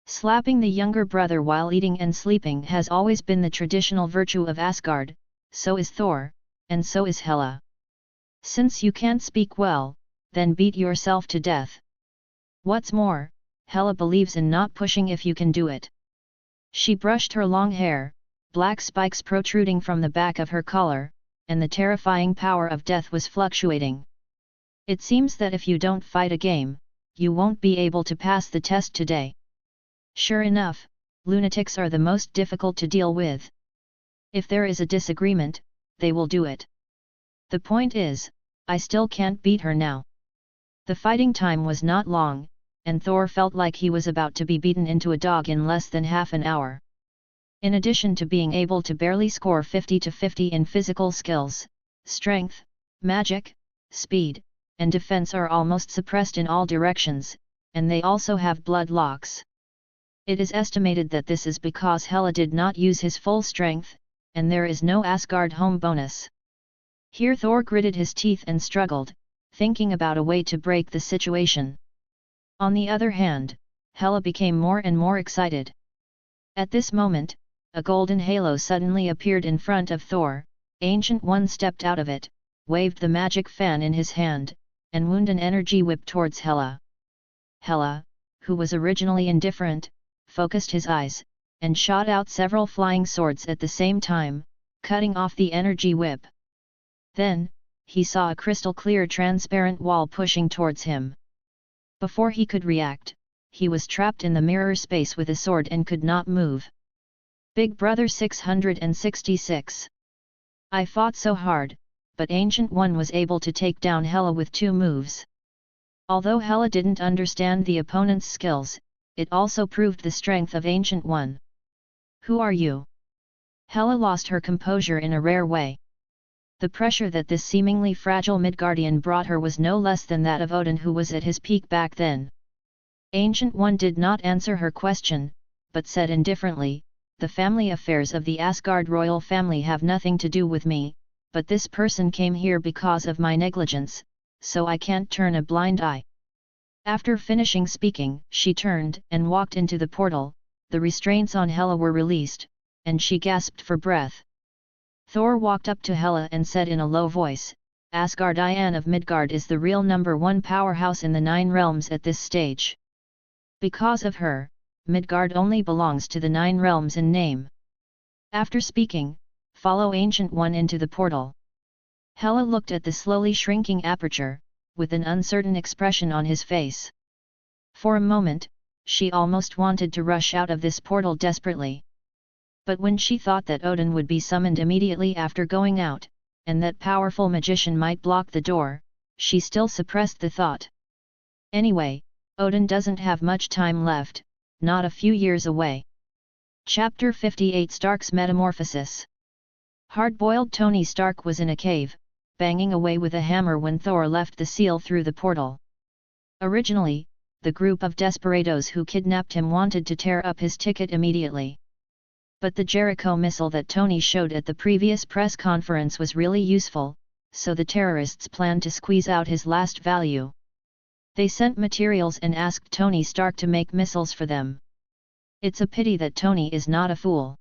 Slapping the younger brother while eating and sleeping has always been the traditional virtue of Asgard, so is Thor, and so is Hela. Since you can't speak well, then beat yourself to death. What's more, Hela believes in not pushing if you can do it. She brushed her long hair, black spikes protruding from the back of her collar, and the terrifying power of death was fluctuating. It seems that if you don't fight a game, you won't be able to pass the test today. Sure enough, lunatics are the most difficult to deal with. If there is a disagreement, they will do it. The point is, I still can't beat her now. The fighting time was not long, and Thor felt like he was about to be beaten into a dog in less than half an hour. In addition to being able to barely score 50 to 50 in physical skills, strength, magic, speed, and defense are almost suppressed in all directions, and they also have blood locks. It is estimated that this is because Hela did not use his full strength, and there is no Asgard home bonus. Here Thor gritted his teeth and struggled, thinking about a way to break the situation. On the other hand, Hela became more and more excited. At this moment, a golden halo suddenly appeared in front of Thor. Ancient One stepped out of it, waved the magic fan in his hand, and wound an energy whip towards Hela. Hela, who was originally indifferent, focused his eyes, and shot out several flying swords at the same time, cutting off the energy whip. Then, he saw a crystal-clear transparent wall pushing towards him. Before he could react, he was trapped in the mirror space with a sword and could not move. Big Brother 666. I fought so hard, but Ancient One was able to take down Hela with 2 moves. Although Hela didn't understand the opponent's skills, it also proved the strength of Ancient One. Who are you? Hela lost her composure in a rare way. The pressure that this seemingly fragile Midgardian brought her was no less than that of Odin, who was at his peak back then. Ancient One did not answer her question, but said indifferently, the family affairs of the Asgard royal family have nothing to do with me, but this person came here because of my negligence, so I can't turn a blind eye. After finishing speaking, she turned and walked into the portal. The restraints on Hela were released, and she gasped for breath. Thor walked up to Hela and said in a low voice, Asgardian of Midgard is the real #1 powerhouse in the 9 realms at this stage. Because of her, Midgard only belongs to the 9 realms in name. After speaking, follow Ancient One into the portal. Hela looked at the slowly shrinking aperture, with an uncertain expression on his face. For a moment, she almost wanted to rush out of this portal desperately. But when she thought that Odin would be summoned immediately after going out, and that powerful magician might block the door, she still suppressed the thought. Anyway, Odin doesn't have much time left, not a few years away. Chapter 58 Stark's Metamorphosis. Hard-boiled Tony Stark was in a cave, banging away with a hammer when Thor left the seal through the portal. Originally, the group of desperados who kidnapped him wanted to tear up his ticket immediately. But the Jericho missile that Tony showed at the previous press conference was really useful, so the terrorists planned to squeeze out his last value. They sent materials and asked Tony Stark to make missiles for them. It's a pity that Tony is not a fool.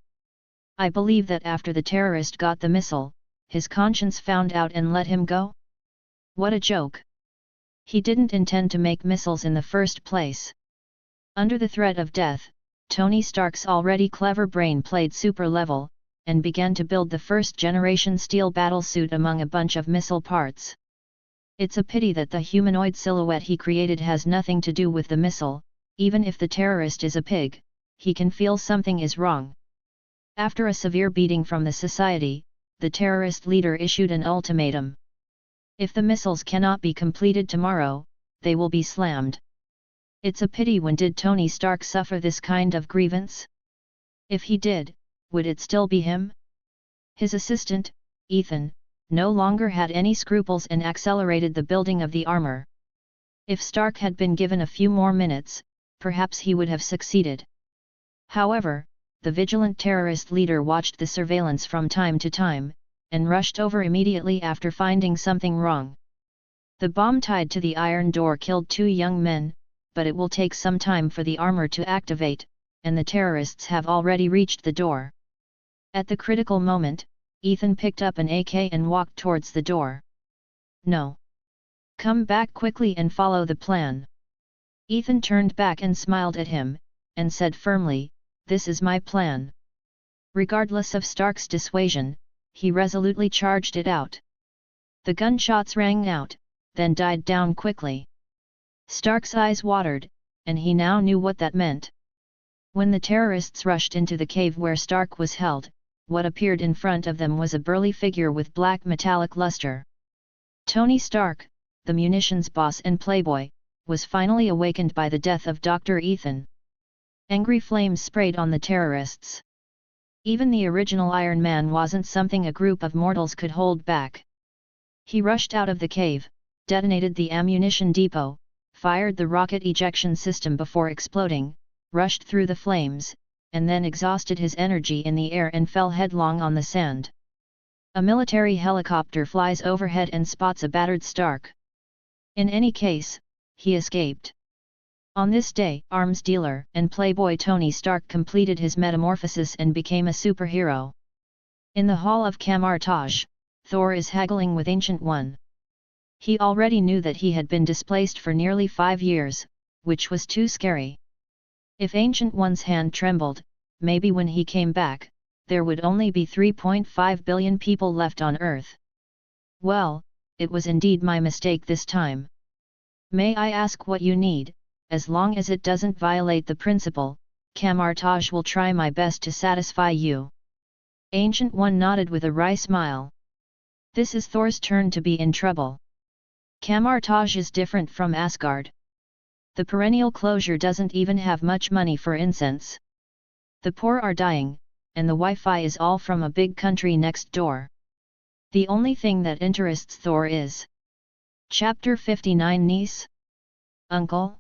I believe that after the terrorist got the missile, his conscience found out and let him go? What a joke! He didn't intend to make missiles in the first place. Under the threat of death, Tony Stark's already clever brain played super level, and began to build the first-generation steel battlesuit among a bunch of missile parts. It's a pity that the humanoid silhouette he created has nothing to do with the missile. Even if the terrorist is a pig, he can feel something is wrong. After a severe beating from the society, the terrorist leader issued an ultimatum. If the missiles cannot be completed tomorrow, they will be slammed. It's a pity. When did Tony Stark suffer this kind of grievance? If he did, would it still be him? His assistant, Ethan, no longer had any scruples and accelerated the building of the armor. If Stark had been given a few more minutes, perhaps he would have succeeded. However, the vigilant terrorist leader watched the surveillance from time to time, and rushed over immediately after finding something wrong. The bomb tied to the iron door killed 2 young men, but it will take some time for the armor to activate, and the terrorists have already reached the door. At the critical moment, Ethan picked up an AK and walked towards the door. No. Come back quickly and follow the plan. Ethan turned back and smiled at him, and said firmly, "This is my plan." Regardless of Stark's dissuasion, he resolutely charged it out. The gunshots rang out, then died down quickly. Stark's eyes watered, and he now knew what that meant. When the terrorists rushed into the cave where Stark was held, what appeared in front of them was a burly figure with black metallic luster. Tony Stark, the munitions boss and playboy, was finally awakened by the death of Dr. Ethan. Angry flames sprayed on the terrorists. Even the original Iron Man wasn't something a group of mortals could hold back. He rushed out of the cave, detonated the ammunition depot, fired the rocket ejection system before exploding, rushed through the flames, and then exhausted his energy in the air and fell headlong on the sand. A military helicopter flies overhead and spots a battered Stark. In any case, he escaped. On this day, arms dealer and playboy Tony Stark completed his metamorphosis and became a superhero. In the hall of Camartage, Thor is haggling with Ancient One. He already knew that he had been displaced for nearly 5 years, which was too scary. If Ancient One's hand trembled, maybe when he came back, there would only be 3.5 billion people left on Earth. Well, it was indeed my mistake this time. May I ask what you need? As long as it doesn't violate the principle, Camartage will try my best to satisfy you. Ancient One nodded with a wry smile. This is Thor's turn to be in trouble. Camartage is different from Asgard. The perennial closure doesn't even have much money for incense. The poor are dying, and the Wi-Fi is all from a big country next door. The only thing that interests Thor is... Chapter 59 Niece? Uncle?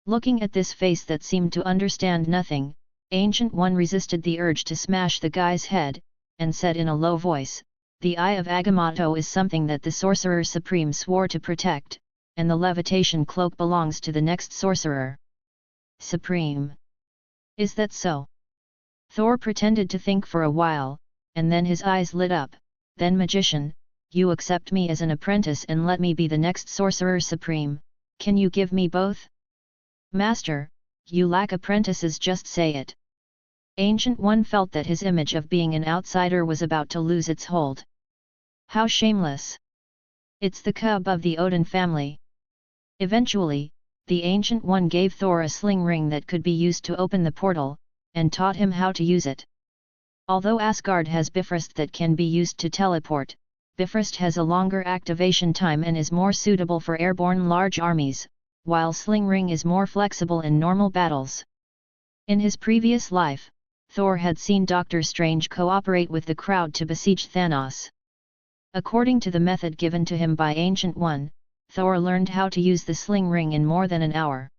Looking at this face that seemed to understand nothing, Ancient One resisted the urge to smash the guy's head, and said in a low voice, "The Eye of Agamotto is something that the Sorcerer Supreme swore to protect, and the levitation cloak belongs to the next Sorcerer Supreme. Is that so?" Thor pretended to think for a while, and then his eyes lit up. "Then Magician, you accept me as an apprentice and let me be the next sorcerer supreme, can you give me both? Master, you lack apprentices, just say it. Ancient One felt that his image of being an outsider was about to lose its hold. How shameless! It's the cub of the Odin family. Eventually, the Ancient One gave Thor a sling ring that could be used to open the portal, and taught him how to use it. Although Asgard has Bifrost that can be used to teleport, Bifrost has a longer activation time and is more suitable for airborne large armies, while Sling Ring is more flexible in normal battles. In his previous life, Thor had seen Doctor Strange cooperate with the crowd to besiege Thanos. According to the method given to him by Ancient One, Thor learned how to use the Sling Ring in more than an hour.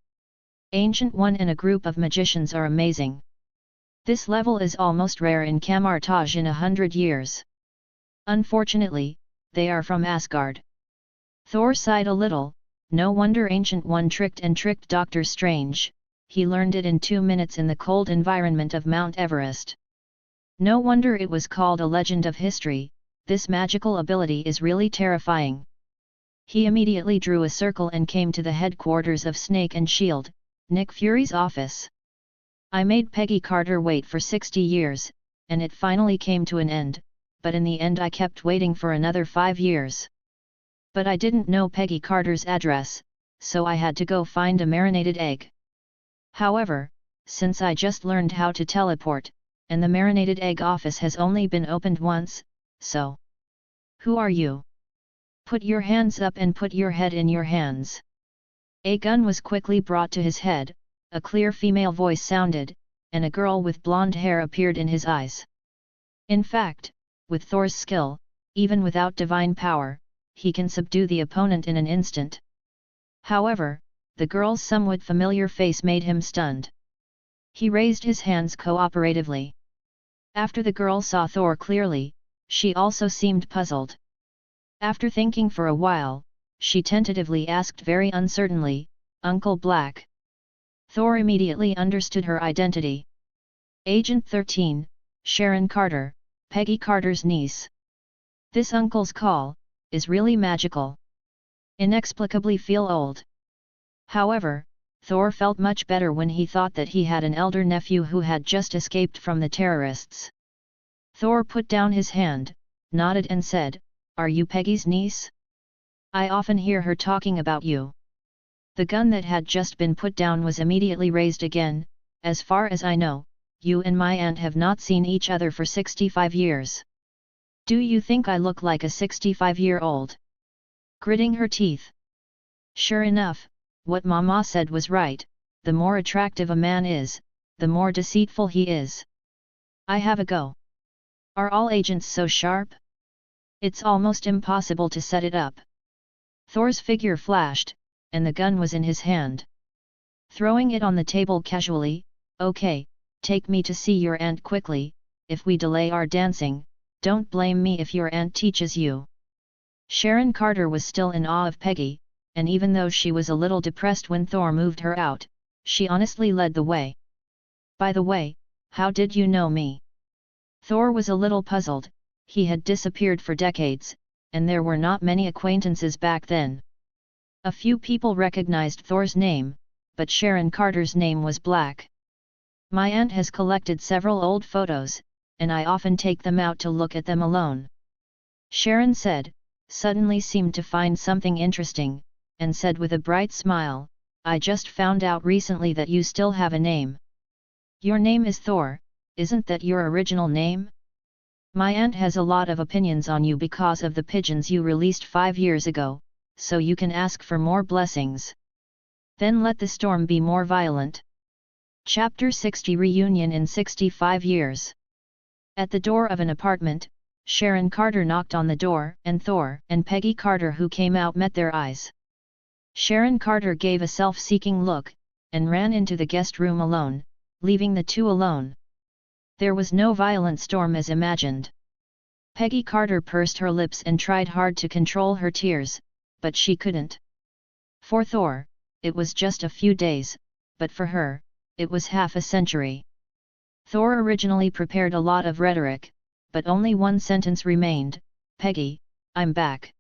Ancient One and a group of magicians are amazing. This level is almost rare in Camartage in 100 years. Unfortunately, they are from Asgard. Thor sighed a little. No wonder Ancient One tricked Doctor Strange. He learned it in 2 minutes in the cold environment of Mount Everest. No wonder it was called a legend of history. This magical ability is really terrifying. He immediately drew a circle and came to the headquarters of Snake and Shield, Nick Fury's office. I made Peggy Carter wait for 60 years, and it finally came to an end, but in the end I kept waiting for another 5 years. But I didn't know Peggy Carter's address, so I had to go find a marinated egg. However, since I just learned how to teleport, and the marinated egg office has only been opened once, so... Who are you? Put your hands up and put your head in your hands. A gun was quickly brought to his head, a clear female voice sounded, and a girl with blonde hair appeared in his eyes. In fact, with Thor's skill, even without divine power, he can subdue the opponent in an instant. However, the girl's somewhat familiar face made him stunned. He raised his hands cooperatively. After the girl saw Thor clearly, she also seemed puzzled. After thinking for a while, she tentatively asked very uncertainly, "Uncle Black?" Thor immediately understood her identity. Agent 13, Sharon Carter, Peggy Carter's niece. This uncle's call is really magical. Inexplicably feel old. However, Thor felt much better when he thought that he had an elder nephew who had just escaped from the terrorists. Thor put down his hand, nodded and said, "Are you Peggy's niece? I often hear her talking about you." The gun that had just been put down was immediately raised again. "As far as I know, you and my aunt have not seen each other for 65 years. Do you think I look like a 65-year-old? Gritting her teeth. Sure enough, what Mama said was right, the more attractive a man is, the more deceitful he is. I have a go. Are all agents so sharp? It's almost impossible to set it up." Thor's figure flashed, and the gun was in his hand. Throwing it on the table casually, "Okay, take me to see your aunt quickly. If we delay our dancing, don't blame me if your aunt teaches you." Sharon Carter was still in awe of Peggy, and even though she was a little depressed when Thor moved her out, she honestly led the way. "By the way, how did you know me?" Thor was a little puzzled. He had disappeared for decades, and there were not many acquaintances back then. A few people recognized Thor's name, but Sharon Carter's name was Black. "My aunt has collected several old photos, and I often take them out to look at them alone," Sharon said, suddenly seemed to find something interesting, and said with a bright smile, "I just found out recently that you still have a name. Your name is Thor, isn't that your original name? My aunt has a lot of opinions on you because of the pigeons you released 5 years ago, so you can ask for more blessings. Then let the storm be more violent." Chapter 60 Reunion in 65 years. At the door of an apartment, Sharon Carter knocked on the door, and Thor and Peggy Carter who came out met their eyes. Sharon Carter gave a self-seeking look, and ran into the guest room alone, leaving the two alone. There was no violent storm as imagined. Peggy Carter pursed her lips and tried hard to control her tears, but she couldn't. For Thor, it was just a few days, but for her, it was half a century. Thor originally prepared a lot of rhetoric, but only one sentence remained, "Peggy, I'm back.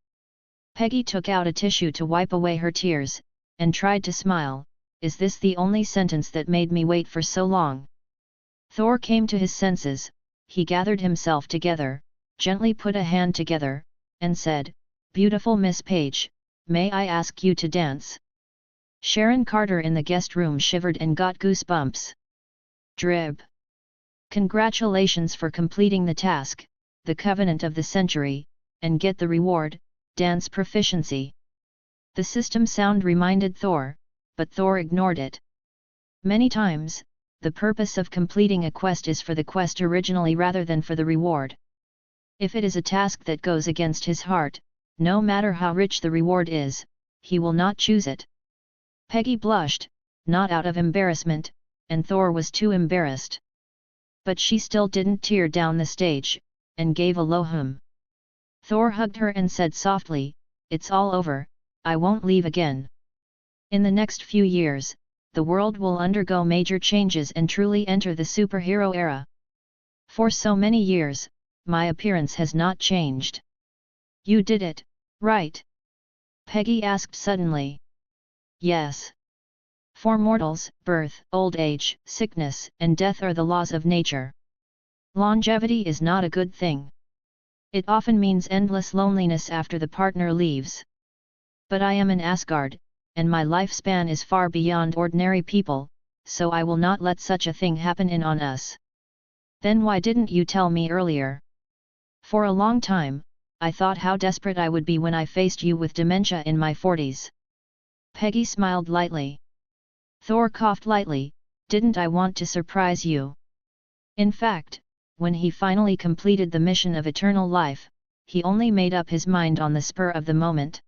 Peggy took out a tissue to wipe away her tears, and tried to smile. Is this the only sentence that made me wait for so long? Thor came to his senses. He gathered himself together, gently put a hand together, and said, "Beautiful Miss Page, may I ask you to dance?" Sharon Carter in the guest room shivered and got goosebumps. Drib. Congratulations for completing the task, the covenant of the century, and get the reward, dance proficiency. The system sound reminded Thor, but Thor ignored it. Many times, the purpose of completing a quest is for the quest originally rather than for the reward. If it is a task that goes against his heart, no matter how rich the reward is, he will not choose it. Peggy blushed, not out of embarrassment, and Thor was too embarrassed. But she still didn't tear down the stage, and gave a low hum. Thor hugged her and said softly, "It's all over, I won't leave again." In the next few years, the world will undergo major changes and truly enter the superhero era. For so many years, my appearance has not changed. You did it, right? Peggy asked suddenly. Yes. For mortals, birth, old age, sickness, and death are the laws of nature. Longevity is not a good thing. It often means endless loneliness after the partner leaves. But I am in Asgard, and my lifespan is far beyond ordinary people, so I will not let such a thing happen on us. Then why didn't you tell me earlier? For a long time, I thought how desperate I would be when I faced you with dementia in my 40s. Peggy smiled lightly. Thor coughed lightly, "Didn't I want to surprise you?" In fact, when he finally completed the mission of eternal life, he only made up his mind on the spur of the moment.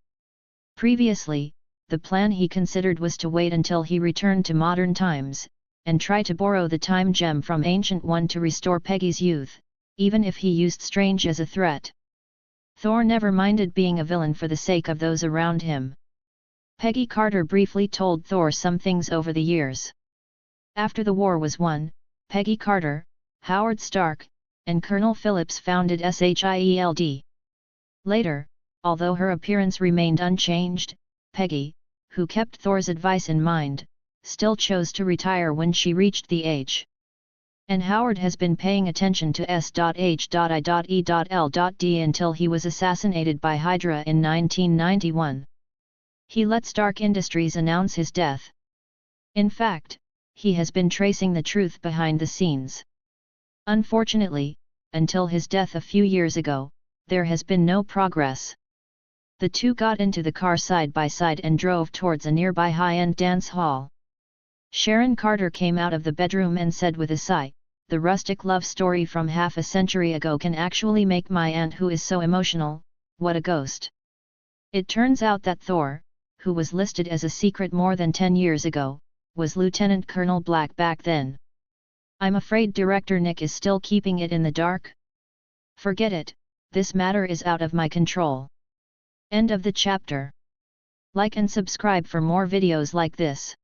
Previously, the plan he considered was to wait until he returned to modern times, and try to borrow the time gem from Ancient One to restore Peggy's youth, even if he used Strange as a threat. Thor never minded being a villain for the sake of those around him. Peggy Carter briefly told Thor some things over the years. After the war was won, Peggy Carter, Howard Stark, and Colonel Phillips founded SHIELD. Later, although her appearance remained unchanged, Peggy, who kept Thor's advice in mind, still chose to retire when she reached the age. And Howard has been paying attention to S.H.I.E.L.D. until he was assassinated by Hydra in 1991. He let Stark Industries announce his death. In fact, he has been tracing the truth behind the scenes. Unfortunately, until his death a few years ago, there has been no progress. The two got into the car side by side and drove towards a nearby high-end dance hall. Sharon Carter came out of the bedroom and said with a sigh, "The rustic love story from half a century ago can actually make my aunt who is so emotional, what a ghost." It turns out that Thor, who was listed as a secret more than 10 years ago, was Lieutenant Colonel Black back then. I'm afraid Director Nick is still keeping it in the dark. Forget it, this matter is out of my control. End of the chapter. Like and subscribe for more videos like this.